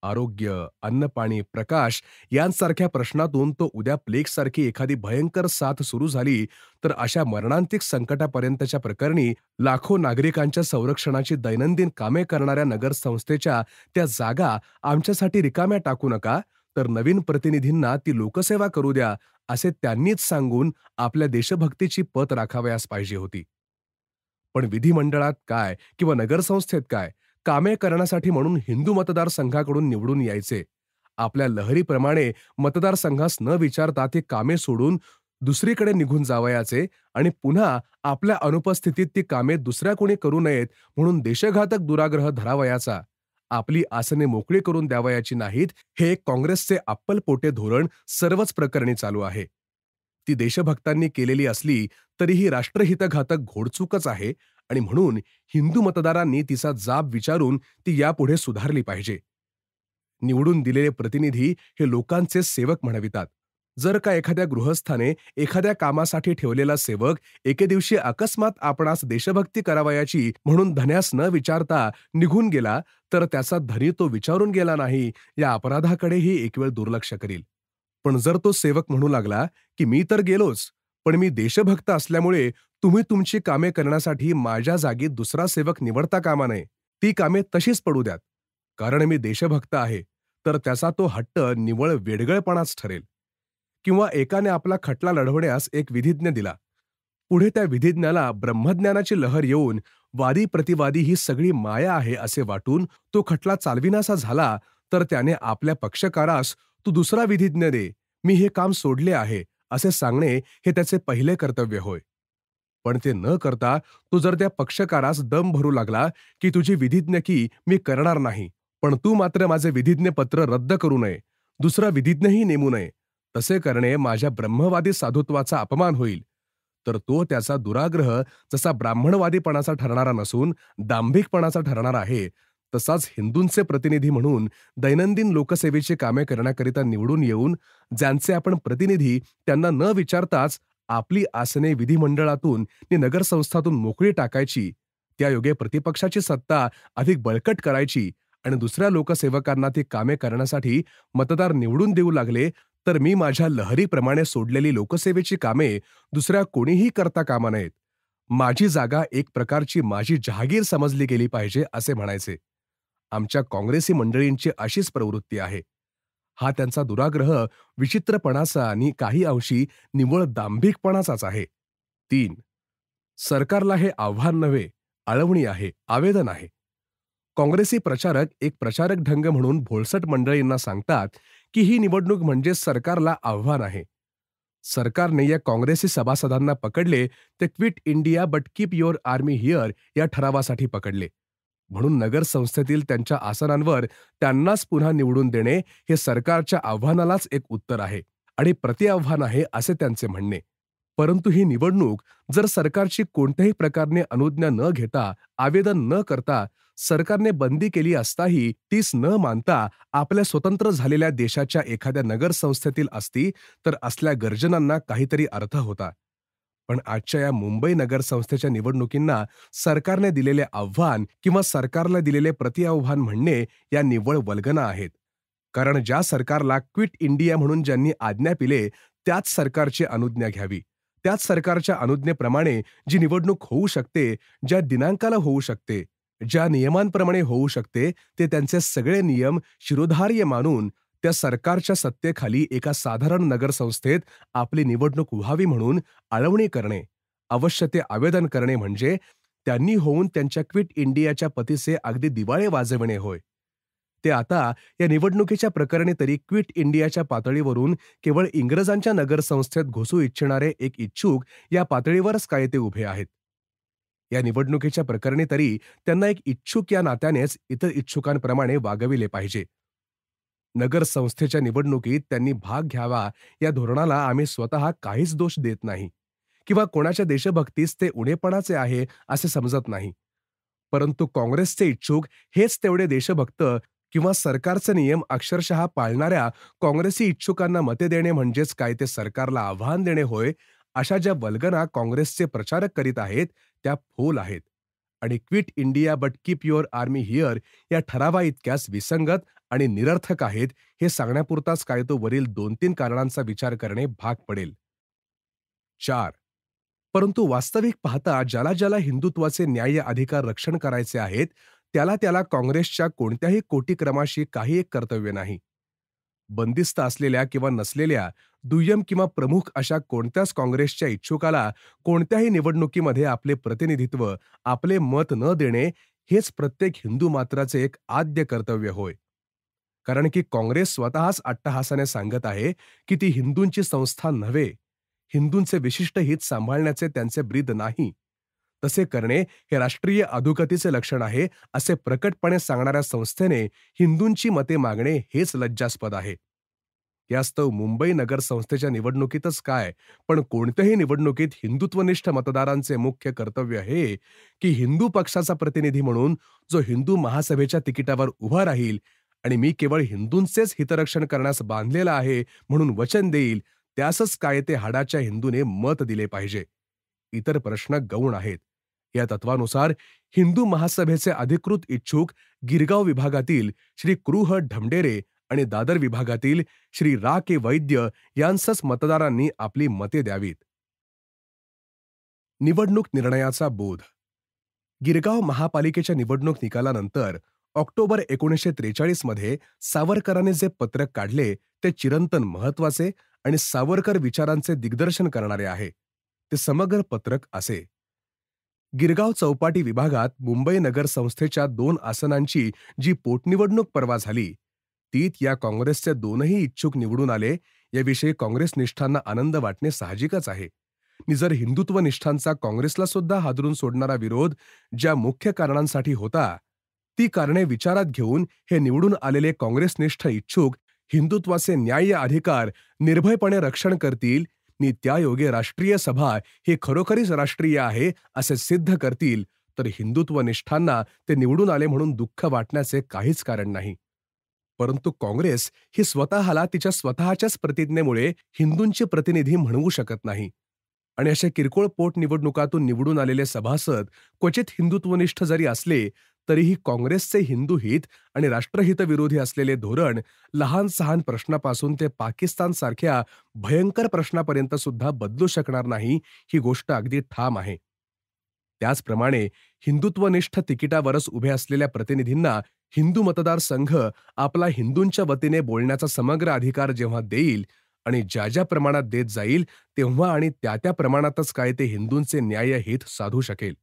आरोग्य, अन्नपाणी, प्रकाश यांसारख्या प्रश्नातून तो उद्या प्लेगसारखी एखादी भयंकर साथ सुरू झाली, तर अशा मरणांतिक संकटापर्यंतच्या प्रकरणी लाखो नागरिकांच्या संरक्षणाची दैनंदिन कामे करणाऱ्या नगरसंस्थेच्या त्या जागा आमच्यासाठी रिकाम्या टाकू नका, तर नवीन प्रतिनिधींना ती लोकसेवा करू द्या, असे त्यांनीच सांगून आपल्या देशभक्तीची पत राखावयास पाहिजे होती. पण विधिमंडळात काय किंवा नगरसंस्थेत काय, कामे करण्यासाठी म्हणून हिंदू मतदारसंघाकडून निवडून यायचे. आपल्या लहरीप्रमाणे मतदारसंघास न विचारता ते कामे सोडून दुसरीकडे निघून जावयाचे आणि पुन्हा आपल्या अनुपस्थितीत ती कामे दुसऱ्या कोणी करू नयेत म्हणून देशघातक दुराग्रह धरावयाचा. आपली आसने मोकळी करून द्यावयाची नाहीत, हे एक काँग्रेसचे अप्पलपोटे धोरण सर्वच प्रकरणी चालू आहे. ती देशभक्तांनी केलेली असली तरीही राष्ट्रहितघातक घोडचूकच आहे आणि म्हणून हिंदू मतदारांनी तिचा जाब विचारून ती यापुढे सुधारली पाहिजे. निवडून दिलेले प्रतिनिधी हे लोकांचे सेवक म्हणवितात. जर का एखाद्या गृहस्थाने एखाद्या कामासाठी ठेवलेला सेवक एके दिवशी अकस्मात आपणास देशभक्ती करावयाची म्हणून धन्यास न विचारता निघून गेला, तर त्याचा धनी तो विचारून गेला नाही या अपराधाकडेही एक वेळ दुर्लक्ष करील. पण जर तो सेवक म्हणू लागला की मी तर गेलोच, पण मी देशभक्त असल्यामुळे तुम्ही तुमची कामे करण्यासाठी माझ्या जागी दुसरा सेवक निवडता कामा नये, ती कामे तशीच पडू द्यात, कारण मी देशभक्त आहे, तर त्याचा तो हट्ट निव्वळ वेडगळपणाच ठरेल. किंवा एकाने आपला खटला लढवण्यास एक विधिज्ञ दिला. पुढे त्या विधिज्ञाला ब्रह्मज्ञानाची लहर येऊन वादी प्रतिवादी ही सगळी माया आहे असे वाटून तो खटला चालविनासा झाला, तर त्याने आपल्या पक्षकारास तू दुसरा विधिज्ञ दे, मी हे काम सोडले आहे असे सांगणे हे त्याचे पहिले कर्तव्य होय. पण ते न करता तो जर त्या पक्षकारास दम भरू लागला की तुझी विधिज्ञकी मी करणार नाही, पण तू मात्र माझे विधिज्ञ पत्र रद्द करू नये, दुसरा विधिज्ञही नेमू नये, तसे करणे माझ्या ब्रह्मवादी साधुत्वाचा अपमान होईल, तर तो त्याचा दुराग्रह जसा ब्राह्मणवादीपणाचा ठरणारा नसून दांभिकपणाचा ठरणार आहे, तसाच हिंदूंचे प्रतिनिधी म्हणून दैनंदिन लोकसेवेची कामे करण्याकरिता निवडून येऊन ज्यांचे आपण प्रतिनिधी त्यांना न विचारताच आपली आसने विधिमंडळातून आणि नगरसंस्थातून मोकळी टाकायची, त्यायोगे प्रतिपक्षाची सत्ता अधिक बळकट करायची आणि दुसऱ्या लोकसेवकांना ती कामे करण्यासाठी मतदार निवडून देऊ लागले, तर मी माझ्या लहरीप्रमाणे सोडलेली लोकसेवेची कामे दुसऱ्या कोणीही करता कामा नयेत. माझी जागा एक प्रकारची माझी जहागीर समजली गेली पाहिजे असे म्हणायचे. आमच्या काँग्रेसी मंडळींची अशीच प्रवृत्ती आहे. हा त्यांचा दुराग्रह विचित्रपणाचा आणि काही अंशी निव्वळ दांभिकपणाचाच आहे. 3. सरकारला हे आव्हान नव्हे, आळवणी आहे, आवेदन आहे. काँग्रेसी प्रचारक एक प्रचारक ढंग म्हणून भोळसट मंडळींना सांगतात की ही निवडणूक म्हणजे सरकारला आव्हान आहे. सरकारने या काँग्रेसी सभासदांना पकडले ते quit India but keep your army here या ठरावासाठी पकडले. म्हणून नगरसंस्थेतील त्यांच्या आसनांवर त्यांनाच पुन्हा निवडून देणे हे सरकारच्या आव्हानालाच एक उत्तर आहे आणि प्रतिआव्हान आहे असे त्यांचे म्हणणे. परंतु ही निवडणूक जर सरकारची कोणत्याही प्रकारने अनुज्ञा न घेता, आवेदन न करता सरकारने बंदी केली असताही तीच न मानता आपल्या स्वतंत्र झालेल्या देशाच्या एखाद्या नगरसंस्थेतील असती, तर असल्या गर्जनांना काहीतरी अर्थ होता. पण आजच्या या मुंबई नगरसंस्थेच्या निवडणुकींना सरकारने दिलेले आव्हान किंवा सरकारला दिलेले प्रतिआव्हान म्हणणे या निव्वळ वल्गना आहेत. कारण ज्या सरकारला क्विट इंडिया म्हणून ज्यांनी आज्ञा पिले त्याच सरकारची अनुज्ञा घ्यावी. त्याच सरकारच्या अनुज्ञेप्रमाणे जी निवडणूक होऊ शकते, ज्या दिनांकाला होऊ शकते, ज्या नियमांप्रमाणे होऊ शकते, ते त्यांचे सगळे नियम शिरोधार्य मानून त्या सरकारच्या सत्तेखाली एका साधारण नगरसंस्थेत आपली निवडणूक व्हावी म्हणून आळवणी करणे, अवश्य ते आवेदन करणे म्हणजे त्यांनी होऊन त्यांच्या क्विट इंडियाच्या पतीचे अगदी दिवाळे वाजविणे होय. ते आता या निवडणुकीच्या प्रकरणी तरी क्विट इंडियाच्या पातळीवरून केवळ इंग्रजांच्या नगरसंस्थेत घुसू इच्छिणारे एक इच्छुक या पातळीवरच काय ते उभे आहेत. या निवडणुकीच्या प्रकरणी तरी त्यांना एक इच्छुक या नात्यानेच इतर इच्छुकांप्रमाणे वागविले पाहिजे. नगरसंस्थेच्या निवडणुकीत त्यांनी भाग घ्यावा या धोरणाला आम्ही स्वतः काहीच दोष देत नाही किंवा कोणाच्या देशभक्तीस ते उणेपणाचे आहे असे समजत नाही. परंतु काँग्रेसचे इच्छुक हेच तेवढे देशभक्त किंवा सरकारचे नियम अक्षरशः पाळणाऱ्या काँग्रेसी इच्छुकांना मते देणे म्हणजेच काय ते सरकारला आव्हान देणे होय, अशा ज्या वल्गना काँग्रेसचे प्रचारक करीत आहेत त्या फोल आहेत आणि quit India but keep your army here या ठरावाइतक्याच विसंगत आणि निरर्थक आहेत हे सांगण्यापुरताच काय तो वरील 2-3 कारणांचा विचार करणे भाग पडेल. 4. परंतु वास्तविक पाहता ज्याला ज्याला हिंदुत्वाचे न्याय्य अधिकार रक्षण करायचे आहेत, त्याला त्याला काँग्रेसच्या कोणत्याही कोटीक्रमाशी काही एक कर्तव्य नाही. बंदिस्त असलेल्या किंवा नसलेल्या, दुय्यम किंवा प्रमुख अशा कोणत्याच काँग्रेसच्या इच्छुकाला कोणत्याही निवडणुकीमध्ये आपले प्रतिनिधित्व, आपले मत न देणे हेच प्रत्येक हिंदू मात्राचे एक आद्य कर्तव्य होय. कारण की काँग्रेस स्वतःच अट्टहासाने सांगत आहे की ती हिंदूंची संस्था नव्हे, हिंदूंचे विशिष्ट हित सांभाळण्याचे त्यांचे ब्रीद नाही. तसे करणे हे राष्ट्रीय अधोगतीचे लक्षण आहे असे प्रकटपणे सांगणाऱ्या संस्थेने हिंदूंची मते मागणे हेच लज्जास्पद आहे. यास्तव मुंबई नगर संस्थेच्या निवडणुकीतच काय, पण कोणत्याही निवडणुकीत हिंदुत्वनिष्ठ मतदारांचे मुख्य कर्तव्य हे की हिंदू पक्षाचा प्रतिनिधी म्हणून जो हिंदू महासभेच्या तिकिटावर उभा राहील आणि मी केवळ हिंदूंचेच हितरक्षण करण्यास बांधलेला आहे म्हणून वचन देईल, त्यासच काय ते हाडाच्या हिंदूने मत दिले पाहिजे. इतर प्रश्न गौण आहेत. या तत्वानुसार हिंदू महासभेचे अधिकृत इच्छुक गिरगाव विभागातील श्री कृह ढमडेरे आणि दादर विभागातील श्री रा के वैद्य यांसच मतदारांनी आपली मते द्यावीत. निवडणूक निर्णयाचा बोध. गिरगाव महापालिकेच्या निवडणूक निकालानंतर ऑक्टोबर 1943 मध्ये सावरकरांनी जे पत्रक काढले ते चिरंतन महत्वाचे आणि सावरकर विचारांचे दिग्दर्शन करणारे आहे. ते समग्र पत्रक असे: गिरगाव चौपाटी विभागात मुंबई नगर संस्थेच्या 2 आसनांची जी पोटनिवडणूक परवा झाली, तीत या काँग्रेसचे 2ही इच्छुक निवडून आले, याविषयी काँग्रेसनिष्ठांना आनंद वाटणे साहजिकच आहे. जर हिंदुत्वनिष्ठांचा काँग्रेसला सुद्धा हादरून सोडणारा विरोध ज्या मुख्य कारणांसाठी होता, ती कारणे विचारात घेऊन हे निवडून आलेले काँग्रेसनिष्ठ इच्छुक हिंदुत्वाचे न्याय्य अधिकार निर्भयपणे रक्षण करतील नि त्यायोगे राष्ट्रीय सभा हे खरोखरीच राष्ट्रीय आहे असे सिद्ध करतील, तर हिंदुत्वनिष्ठांना ते निवडून आले म्हणून दुःख वाटण्याचे काहीच कारण नाही. परंतु काँग्रेस ही स्वतःला तिच्या स्वतःच्याच प्रतिज्ञेमुळे हिंदूंचे प्रतिनिधी म्हणवू शकत नाही आणि अशा किरकोळ पोटनिवडणुकातून निवडून आलेले सभासद क्वचित हिंदुत्वनिष्ठ जरी असले तरीही काँग्रेसचे हिंदू हित आणि राष्ट्रहितविरोधी असलेले धोरण लहान सहान प्रश्नापासून ते पाकिस्तानसारख्या भयंकर प्रश्नापर्यंत सुद्धा बदलू शकणार नाही, ही गोष्ट अगदी ठाम आहे. त्याचप्रमाणे हिंदुत्वनिष्ठ तिकिटावरच उभे असलेल्या प्रतिनिधींना हिंदू मतदारसंघ आपला हिंदूंच्या वतीने बोलण्याचा समग्र अधिकार जेव्हा देईल आणि ज्या ज्या प्रमाणात देत जाईल तेव्हा आणि त्या त्या प्रमाणातच काय ते हिंदूंचे न्याय्य हित साधू शकेल.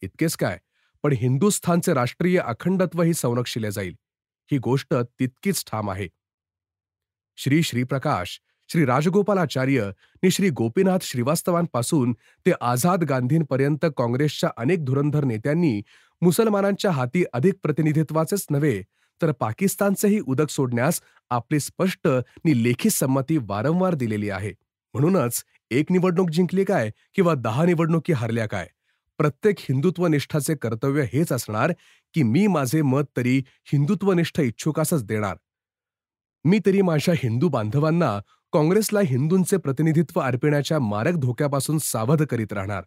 इतकेच काय, पण हिंदुस्थानचे राष्ट्रीय अखंडत्वही संरक्षिले जाईल, ही गोष्ट तितकीच ठाम आहे. श्री श्रीप्रकाश, श्री राजगोपालाचार्य आणि श्री गोपीनाथ श्रीवास्तवांपासून ते आझाद गांधींपर्यंत काँग्रेसच्या अनेक धुरंधर नेत्यांनी मुसलमानांच्या हाती अधिक प्रतिनिधित्वाचेच नव्हे तर पाकिस्तानचेही उदक सोडण्यास आपली स्पष्ट आणि लेखी संमती वारंवार दिलेली आहे. म्हणूनच एक निवडणूक जिंकली काय किंवा 10 निवडणुकी हारल्या काय, प्रत्येक हिंदुत्वनिष्ठाचे कर्तव्य हेच असणार की मी माझे मत तरी हिंदुत्वनिष्ठ इच्छुकासच देणार. मी तरी माझ्या हिंदू बांधवांना काँग्रेसला हिंदूंचे प्रतिनिधित्व अर्पिण्याच्या मारक धोक्यापासून सावध करीत राहणार.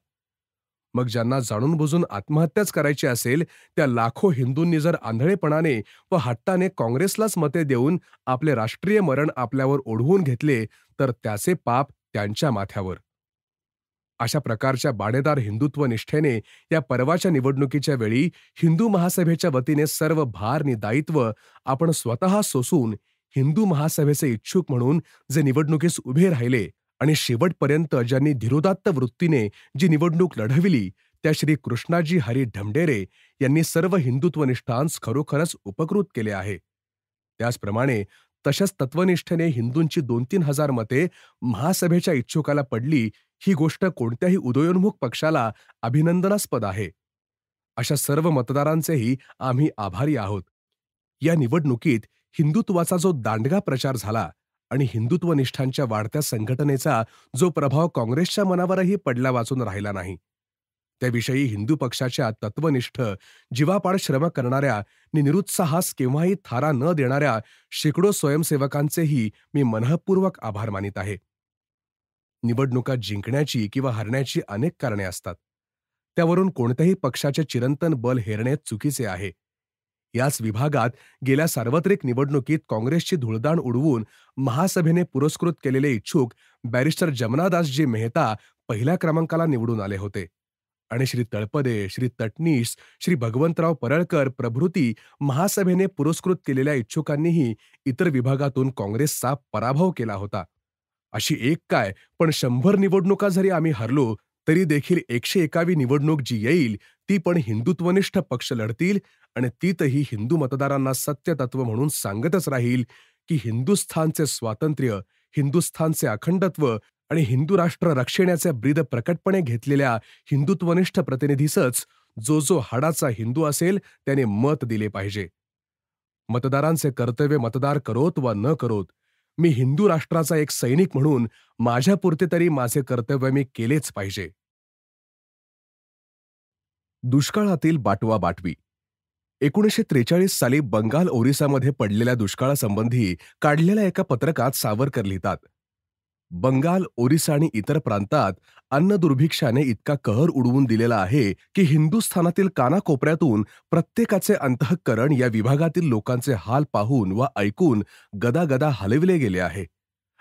मग ज्यांना जाणून बुजून आत्महत्याच करायची असेल त्या लाखो हिंदूंनी जर आंधळेपणाने व हट्टाने काँग्रेसलाच मते देऊन आपले राष्ट्रीय मरण आपल्यावर ओढवून घेतले तर त्याचे पाप त्यांच्या माथ्यावर. अशा प्रकारच्या बाणेदार हिंदुत्व निष्ठेने या परवाच्या निवडणुकीच्या वेळी हिंदू महासभेच्या वतीने सर्व भार आणि दायित्व आपण स्वतः सोसून हिंदू महासभेचे इच्छुक म्हणून जे निवडणुकीस उभे राहिले आणि शेवटपर्यंत ज्यांनी धीरोदात्त वृत्तीने जी निवडणूक लढविली त्या श्री कृष्णाजी हरी ढमढेरे यांनी सर्व हिंदुत्वनिष्ठांस खरोखरच उपकृत केले आहे. त्याचप्रमाणे तशाच तत्वनिष्ठेने हिंदूंची 2-3 हजार मते महासभेच्या इच्छुकाला पडली, ही गोष्ट कोणत्याही उदयोन्मुख पक्षाला अभिनंदनास्पद आहे. अशा सर्व मतदारांचेही आम्ही आभारी आहोत. या निवडणुकीत हिंदुत्वाचा जो दांडगा प्रचार झाला आणि हिंदुत्वनिष्ठांच्या वाढत्या संघटनेचा जो प्रभाव काँग्रेसच्या मनावरही पडला वाचून राहिला नाही, त्याविषयी हिंदू पक्षाच्या तत्वनिष्ठ, जीवापाड श्रम करणाऱ्या आणि निरुत्साहास केव्हाही थारा न देणाऱ्या शेकडो स्वयंसेवकांचेही मी मनःपूर्वक आभार मानित आहे. निवडणुका जिंकण्याची किंवा हरण्याची अनेक कारणे असतात. त्यावरून कोणत्याही पक्षाचे चिरंतन बल हेरणे चुकीचे आहे. याच विभागात गेल्या सार्वत्रिक निवडणुकीत काँग्रेसची धुळदाण उडवून महासभेने पुरस्कृत केलेले इच्छुक बॅरिस्टर जमनादासजी मेहता पहिल्या क्रमांकाला निवडून आले होते आणि श्री तळपदे, श्री तटनीस, श्री भगवंतराव परळकर प्रभृती महासभेने पुरस्कृत केलेल्या इच्छुकांनीही इतर विभागातून काँग्रेसचा पराभव केला होता. अशी एक काय पण 100 निवडणुका जरी आम्ही हरलो तरी देखील 101वी निवडणूक जी येईल ती पण हिंदुत्वनिष्ठ पक्ष लढतील आणि तीतही हिंदू मतदारांना सत्य तत्व म्हणून सांगतच राहील की हिंदुस्थानचे स्वातंत्र्य, हिंदुस्थानचे अखंडत्व आणि हिंदू राष्ट्र रक्षण्याचे ब्रीद प्रकटपणे घेतलेल्या हिंदुत्वनिष्ठ प्रतिनिधीसच जो जो हाडाचा हिंदू असेल त्याने मत दिले पाहिजे. मतदारांचे कर्तव्य मतदार करोत वा न करोत, मी हिंदू राष्ट्राचा एक सैनिक म्हणून माझ्यापुरते तरी माझे कर्तव्य मी केलेच पाहिजे. दुष्काळातील बाटवा-बाटवी 1943 साली बंगाल ओरिसामध्ये पडलेल्या दुष्काळासंबंधी काढलेल्या एका पत्रकात सावरकर लिहितात, बंगाल, ओरिसा आणि इतर प्रांतात अन्नदुर्भिक्षाने इतका कहर उडवून दिलेला आहे की हिंदुस्थानातील कानाकोपऱ्यातून प्रत्येकाचे अंतःकरण या विभागातील लोकांचे हाल पाहून व ऐकून गदागदा हलविले गेले आहे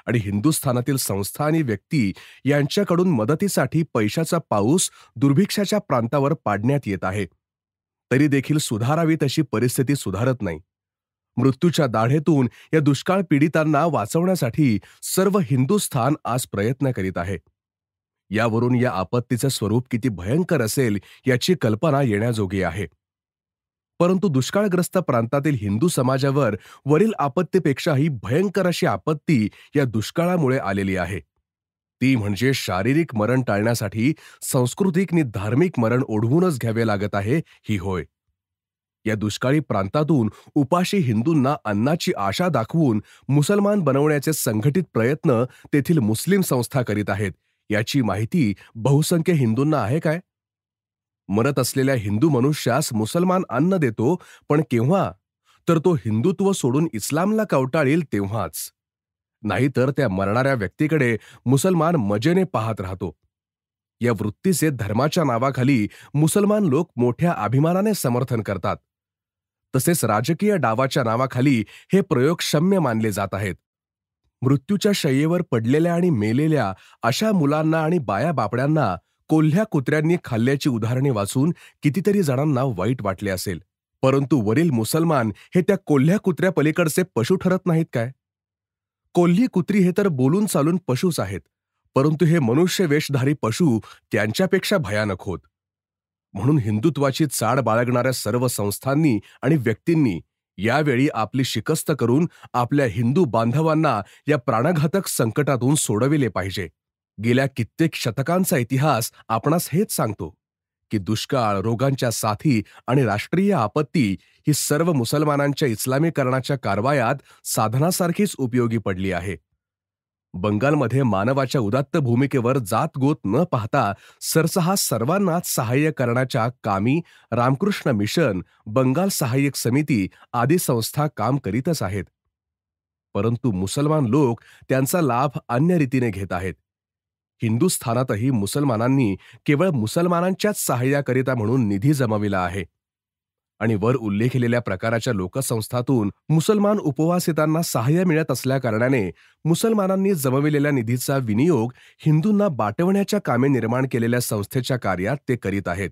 आणि हिंदुस्थानातील संस्था आणि व्यक्ती यांच्याकडून मदतीसाठी पैशाचा पाऊस दुर्भिक्षाच्या प्रांतावर पाडण्यात येत आहे. तरी देखील सुधारावी तशी परिस्थिती सुधारत नाही. मृत्यूच्या दाढेतून या दुष्काळ पीडितांना वाचवण्यासाठी सर्व हिंदुस्थान आज प्रयत्न करीत आहे. यावरून या आपत्तीचे स्वरूप किती भयंकर असेल याची कल्पना येण्याजोगी आहे. परंतु दुष्काळग्रस्त प्रांतातील हिंदू समाजावर वरील आपत्तीपेक्षाही भयंकर अशी आपत्ती या दुष्काळामुळे आलेली आहे. ती म्हणजे शारीरिक मरण टाळण्यासाठी सांस्कृतिक आणि धार्मिक मरण ओढवूनच घ्यावे लागत आहे ही होय. या दुष्काळी प्रांतातून उपाशी हिंदूंना अन्नाची आशा दाखवून मुसलमान बनवण्याचे संघटित प्रयत्न तेथील मुस्लिम संस्था करीत आहेत याची माहिती बहुसंख्य हिंदूंना आहे काय? मरत असलेल्या हिंदू मनुष्यास मुसलमान अन्न देतो, पण केव्हा? तर तो हिंदुत्व सोडून इस्लामला कवटाळील तेव्हाच. नाहीतर त्या मरणाऱ्या व्यक्तीकडे मुसलमान मजेने पाहत राहतो. या वृत्तीचे धर्माच्या नावाखाली मुसलमान लोक मोठ्या अभिमानाने समर्थन करतात. तसेच राजकीय डावाच्या नावाखाली हे प्रयोग क्षम्य मानले जात आहेत. मृत्यूच्या शय्येवर पडलेल्या आणि मेलेल्या अशा मुलांना आणि बाया-बापड्यांना कोल्ह्या कुत्र्यांनी खाल्ल्याची उदाहरणे वाचून कितीतरी जणांना वाईट वाटले असेल. परंतु वरील मुसलमान हे त्या कोल्ह्या कुत्र्या पलीकडचे पशु ठरत नाहीत काय? कोल्ही कुत्री हे तर बोलून चालून पशुच आहेत, परंतु हे मनुष्य वेशधारी पशु त्यांच्यापेक्षा भयानक होत. म्हणून हिंदुत्वाची चाड बाळगणाऱ्या सर्व संस्थांनी आणि व्यक्तींनी यावेळी आपली शिकस्त करून आपल्या हिंदू बांधवांना या प्राणघातक संकटातून सोडविले पाहिजे. गेल्या कित्येक शतकांचा इतिहास आपणास हेच सांगतो की दुष्काळ, रोगांच्या साथी आणि राष्ट्रीय आपत्ती ही सर्व मुसलमानांच्या इस्लामीकरणाच्या कारवायात साधनासारखीच उपयोगी पडली आहे. बंगालमध्ये मानवाच्या उदात्त भूमिकेवर जात-गोत न पाहता सरसहा सर्वांनाच सहाय्य करण्याच्या कामी रामकृष्ण मिशन, बंगाल सहाय्यक समिती आदी संस्था काम करीतच आहेत. परंतु मुसलमान लोक त्यांचा लाभ अन्य रीतीने घेत आहेत. हिंदुस्थानातही मुसलमानांनी केवळ मुसलमानांच्याच सहाय्याकरिता म्हणून निधी जमविला आहे आणि वर उल्लेखलेल्या प्रकाराच्या लोकसंस्थातून मुसलमान उपवासितांना सहाय्य मिळत असल्याकारणाने मुसलमानांनी जमविलेल्या निधीचा विनियोग हिंदूंना बाटवण्याच्या कामे निर्माण केलेल्या संस्थेच्या कार्यात ते करीत आहेत.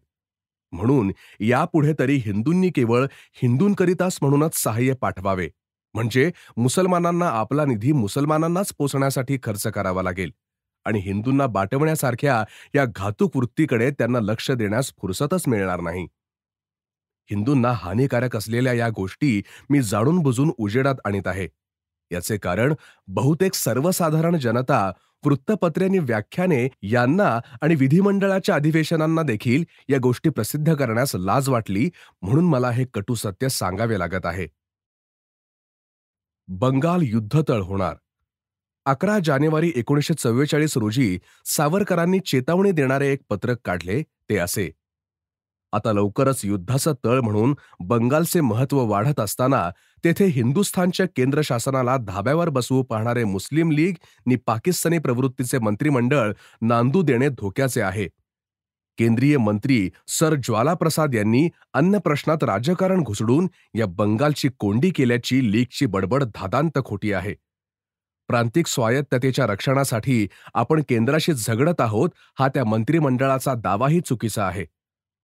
म्हणून यापुढे तरी हिंदूंनी केवळ हिंदूंकरिताच म्हणूनच सहाय्य पाठवावे, म्हणजे मुसलमानांना आपला निधी मुसलमानांनाच पोचण्यासाठी खर्च करावा लागेल आणि हिंदूंना बाटवण्यासारख्या या घातक वृत्तीकडे त्यांना लक्ष देण्यास फुरसतच मिळणार नाही. हिंदूंना हानिकारक असलेल्या या गोष्टी मी जाणून बुजून उजेडात आणीत आहे. याचे कारण बहुतेक सर्वसाधारण जनता, वृत्तपत्रे आणि व्याख्याने यांना आणि विधिमंडळाच्या अधिवेशनांना देखील या गोष्टी प्रसिद्ध करण्यास लाज वाटली, म्हणून मला हे कटू सत्य सांगावे लागत आहे. बंगाल युद्धतळ होणार. 11 जानेवारी 1944 रोजी सावरकरांनी चेतावणी देणारे एक पत्रक काढले. ते असे: आता लवकरच युद्धाचं तळ म्हणून बंगालचे महत्त्व वाढत असताना तेथे हिंदुस्थानच्या केंद्र शासनाला धाब्यावर बसवू पाहणारे मुस्लिम लीग आणि पाकिस्तानी प्रवृत्तीचे मंत्रिमंडळ नांदू देणे धोक्याचे आहे. केंद्रीय मंत्री सर ज्वालाप्रसाद यांनी अन्न प्रश्नात राजकारण घुसडून या बंगालची कोंडी केल्याची लीगची बडबड धादांत खोटी आहे. प्रांतिक स्वायत्ततेच्या रक्षणासाठी आपण केंद्राशी झगडत आहोत हा त्या मंत्रिमंडळाचा दावाही चुकीचा आहे.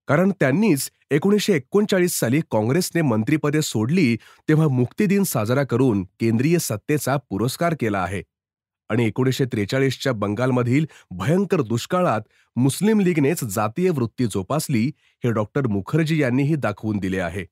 कारण त्यांनीच 1939 साली काँग्रेसने मंत्रिपदे सोडली तेव्हा मुक्ती दिन साजरा करून केंद्रीय सत्तेचा पुरस्कार केला आहे. आणि 1943च्या बंगालमधील भयंकर दुष्काळात मुस्लिम लीगनेच जातीय वृत्ती जोपासली हे डॉक्टर मुखर्जी यांनीही दाखवून दिले आहे.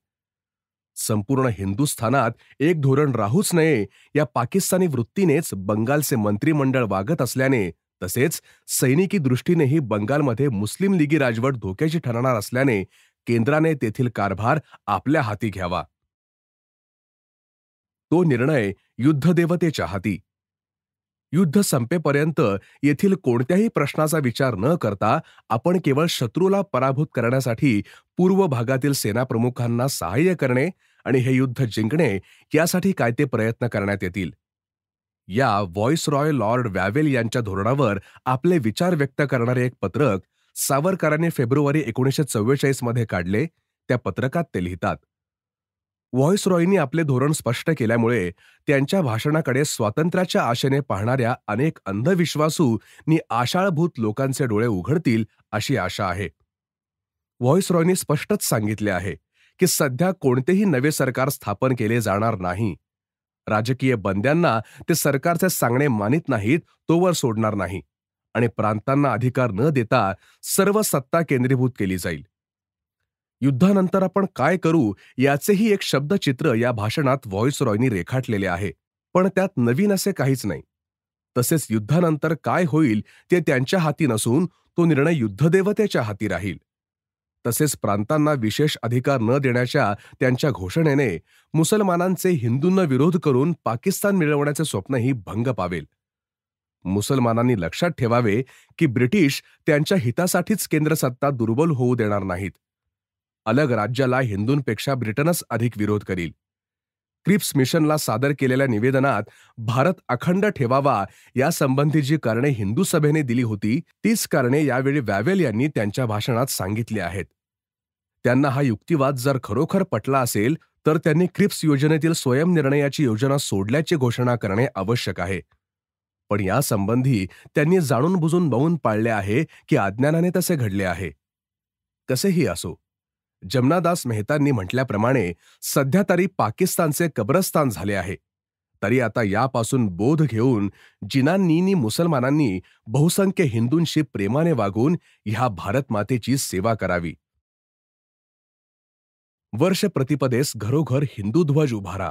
संपूर्ण हिंदुस्थानात एक धोरण राहूच नये या पाकिस्तानी वृत्तीनेच बंगालचे मंत्रिमंडळ वागत असल्याने, तसेच सैनिकी दृष्टीनेही बंगालमध्ये मुस्लिम लीगी राजवट धोक्याची ठरणार असल्याने केंद्राने तेथील कारभार आपल्या हाती घ्यावा. तो निर्णय युद्धदेवतेच्या हाती. युद्ध संपेपर्यंत येथील कोणत्याही प्रश्नाचा विचार न करता आपण केवळ शत्रूला पराभूत करण्यासाठी पूर्व भागातील सेनाप्रमुखांना सहाय्य करणे आणि हे युद्ध जिंकणे यासाठी काय ते प्रयत्न करण्यात येतील. या व्हॉइसरॉय लॉर्ड वॅवेल यांच्या धोरणावर आपले विचार व्यक्त करणारे एक पत्रक सावरकरांनी फेब्रुवारी 1944 मध्ये काढले. त्या पत्रकात ते लिहितात: व्हॉइसरॉयनी आपले धोरण स्पष्ट केल्यामुळे त्यांच्या भाषणाकडे स्वातंत्र्याच्या आशेने पाहणाऱ्या अनेक अंधविश्वासू नि आशाळभूत लोकांचे डोळे उघडतील अशी आशा आहे. व्हॉइसरॉयनी स्पष्टच सांगितले आहे की सध्या कोणतेही नवे सरकार स्थापन केले जाणार नाही. राजकीय बंद्यांना ते सरकारचे सांगणे मानित नाहीत तोवर सोडणार नाही आणि प्रांतांना अधिकार न देता सर्व सत्ता केंद्रीभूत केली जाईल. युद्धानंतर आपण काय करू याचेही एक शब्दचित्र या भाषणात व्हॉइसरॉयनी रेखाटलेले आहे, पण त्यात नवीन असे काहीच नाही. तसेच युद्धानंतर काय होईल ते त्यांच्या हाती नसून तो निर्णय युद्धदेवतेच्या हाती राहील. तसेच प्रांतांना विशेष अधिकार न देण्याच्या त्यांच्या घोषणेने मुसलमानांचे हिंदूंना विरोध करून पाकिस्तान मिळवण्याचे स्वप्नही भंग पावेल. मुसलमानांनी लक्षात ठेवावे की ब्रिटिश त्यांच्या हितासाठीच केंद्रसत्ता दुर्बल होऊ देणार नाहीत. अलग राज्याला हिंदूंपेक्षा ब्रिटनच अधिक विरोध करील. क्रिप्स मिशनला सादर केलेल्या निवेदनात भारत अखंड ठेवावा यासंबंधी जी कारणे हिंदू सभेने दिली होती तीच कारणे यावेळी वॅवेल यांनी त्यांच्या भाषणात सांगितली आहेत. त्यांना हा युक्तिवाद जर खरोखर पटला असेल तर त्यांनी क्रिप्स योजनेतील स्वयंनिर्णयाची योजना सोडल्याची घोषणा करणे आवश्यक आहे. पण यासंबंधी त्यांनी जाणून बुजून मौन पाळले आहे की अज्ञानाने तसे घडले आहे. कसेही असो, जमनादास मेहतांनी म्हटल्याप्रमाणे सध्या तरी पाकिस्तानचे कब्रस्तान झाले आहे. तरी आता यापासून बोध घेऊन जिनांनी नि मुसलमानांनी बहुसंख्य हिंदूंशी प्रेमाने वागून ह्या भारत मातेची सेवा करावी. वर्ष प्रतिपदेस घरोघर हिंदू ध्वज उभारा.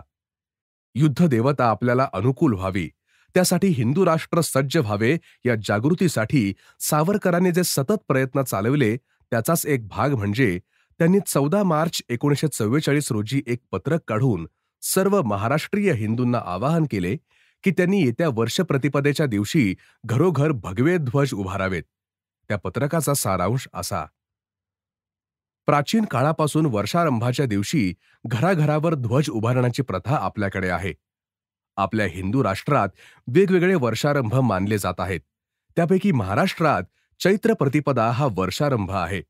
युद्ध देवता आपल्याला अनुकूल व्हावी, त्यासाठी हिंदू राष्ट्र सज्ज व्हावे या जागृतीसाठी सावरकरांनी जे सतत प्रयत्न चालवले त्याचाच एक भाग म्हणजे त्यांनी 14 मार्च 1944 रोजी एक पत्रक काढून सर्व महाराष्ट्रीय हिंदूंना आवाहन केले की त्यांनी येत्या वर्ष प्रतिपदेच्या दिवशी घरोघर भगवे ध्वज उभारावेत. त्या पत्रकाचा सारांश असा: प्राचीन काळापासून वर्षारंभाच्या दिवशी घराघरावर ध्वज उभारण्याची प्रथा आपल्याकडे आहे. आपल्या हिंदू राष्ट्रात वेगवेगळे वर्षारंभ मानले जात आहेत. त्यापैकी महाराष्ट्रात चैत्र प्रतिपदा हा वर्षारंभ आहे.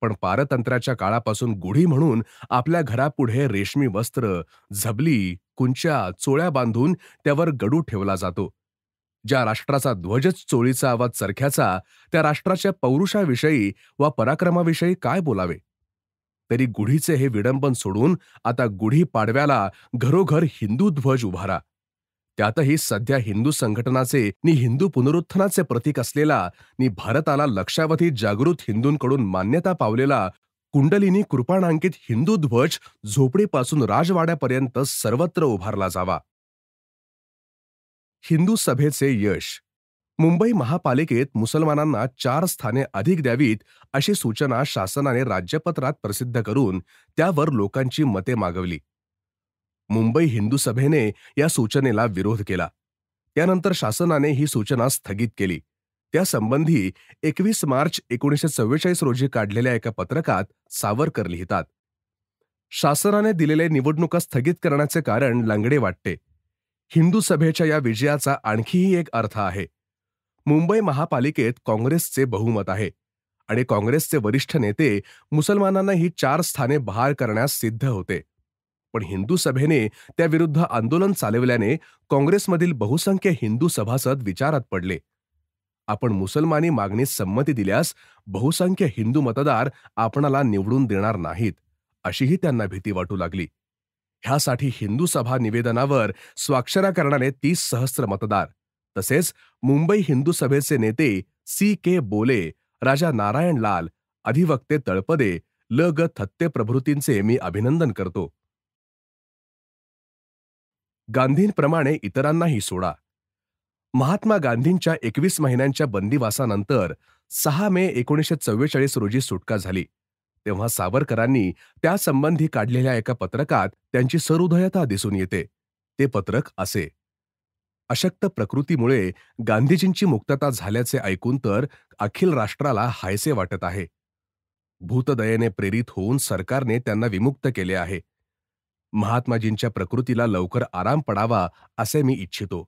पण पारतंत्र्याच्या काळापासून गुढी म्हणून आपल्या घरापुढे रेशमी वस्त्र, झबली, कुंच्या, चोळ्या बांधून त्यावर गडू ठेवला जातो. ज्या राष्ट्राचा ध्वजच चोळीचा आवाज चरख्याचा त्या राष्ट्राच्या पौरुषाविषयी वा पराक्रमाविषयी काय बोलावे. तरी गुढीचे हे विडंबन सोडून आता गुढी पाडव्याला घरोघर हिंदू ध्वज उभारा. त्यातही सध्या हिंदू संघटनाचे नि हिंदू पुनरुत्थानाचे प्रतीक असलेला नि भारताला लक्षावधी जागृत हिंदूंकडून मान्यता पावलेला कुंडलिनी कृपाणांकित हिंदू ध्वज झोपडीपासून राजवाड्यापर्यंत सर्वत्र उभारला जावा. हिंदू सभेचे यश. मुंबई महापालिकेत मुसलमानांना 4 स्थाने अधिक द्यावीत अशी सूचना शासनाने राज्यपत्रात प्रसिद्ध करून त्यावर लोकांची मते मागवली. मुंबई हिंदू सभेने या सूचनेला विरोध केला. त्यानंतर शासनाने ही सूचना स्थगित केली. त्यासंबंधी 21 मार्च 1944 रोजी काढलेल्या एका पत्रकात सावरकर लिहितात, शासनाने दिलेले निवडणुका स्थगित करण्याचे कारण लंगडे वाटते. हिंदू सभेच्या या विजयाचा आणखीही एक अर्थ आहे. मुंबई महापालिकेत काँग्रेसचे बहुमत आहे आणि काँग्रेसचे वरिष्ठ नेते मुसलमानांना ही 4 स्थाने बहाल करण्यास सिद्ध होते. पण हिंदू सभेने त्याविरुद्ध आंदोलन चालवल्याने काँग्रेसमधील बहुसंख्य हिंदू सभासद विचारात पडले. आपण मुसलमानी मागणीस संमती दिल्यास बहुसंख्य हिंदू मतदार आपणाला निवडून देणार नाहीत, अशीही त्यांना भीती वाटू लागली. ह्यासाठी हिंदू सभा निवेदनावर स्वाक्षऱ्या करणारे 30 सहस्त्र मतदार तसेच मुंबई हिंदू सभेचे नेते C.K. बोले, राजा नारायण लाल, अधिवक्ते तळपदे, ल.ग. थत्ते प्रभृतींचे मी अभिनंदन करतो. गांधींप्रमाणे इतरांनाही सोडा. महात्मा गांधींच्या 21 महिन्यांच्या बंदिवासानंतर 6 मे 1944 रोजी सुटका झाली. तेव्हा सावरकरांनी त्यासंबंधी काढलेल्या एका पत्रकात त्यांची सहृदयता दिसून येते. ते पत्रक असे: अशक्त प्रकृतीमुळे गांधीजींची मुक्तता झाल्याचे ऐकून तर अखिल राष्ट्राला हायसे वाटत आहे. भूतदयेने प्रेरित होऊन सरकारने त्यांना विमुक्त केले आहे. महात्माजींच्या प्रकृतीला लवकर आराम पडावा असे मी इच्छितो.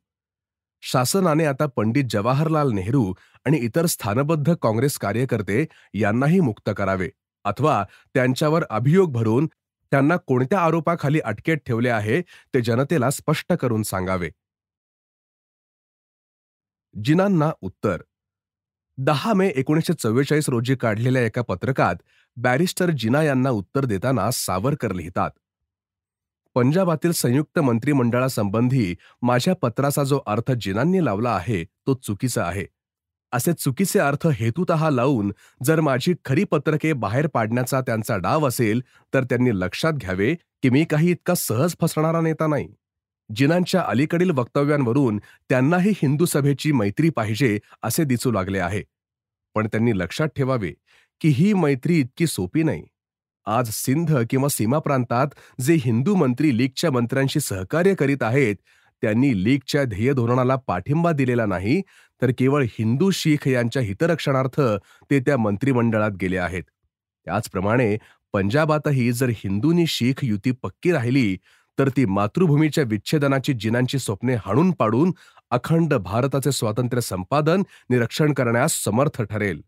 शासनाने आता पंडित जवाहरलाल नेहरू आणि इतर स्थानबद्ध काँग्रेस कार्यकर्ते यांनाही मुक्त करावे अथवा त्यांच्यावर अभियोग भरून त्यांना कोणत्या आरोपाखाली अटकेत ठेवले आहे ते जनतेला स्पष्ट करून सांगावे. जिनांना उत्तर. 10 मे 1944 रोजी काढलेल्या एका पत्रकात बॅरिस्टर जिना यांना उत्तर देताना सावरकर लिहितात, पंजाबातील संयुक्त मंत्रिमंडळासंबंधी माझ्या पत्राचा जो अर्थ जिनांनी लावला आहे तो चुकीचा आहे. असे चुकीचे अर्थ हेतुतः लावून जर माझी खरी पत्रके बाहेर पाडण्याचा त्यांचा डाव असेल तर त्यांनी लक्षात घ्यावे की मी काही इतका सहज फसणारा नेता नाही. जिनांच्या अलीकडील वक्तव्यांवरून त्यांनाही हिंदू सभेची मैत्री पाहिजे असे दिसू लागले आहे. पण त्यांनी लक्षात ठेवावे की ही मैत्री इतकी सोपी नाही. आज सिंध किंवा सीमा प्रांतात जे हिंदू मंत्री लीगच्या मंत्र्यांशी सहकार्य करीत आहेत त्यांनी लीगच्या ध्येय धोरणाला पाठिंबा दिलेला नाही, तर केवळ हिंदू शीख यांच्या हितरक्षणार्थ ते त्या मंत्रिमंडळात गेले आहेत. त्याचप्रमाणे पंजाबातही जर हिंदूंनी शीख युती पक्की राहिली तर ती मातृभूमीच्या विच्छेदनाची जिनांची स्वप्ने हाणून पाडून अखंड भारताचे स्वातंत्र्य संपादन निरक्षण करण्यास समर्थ ठरेल.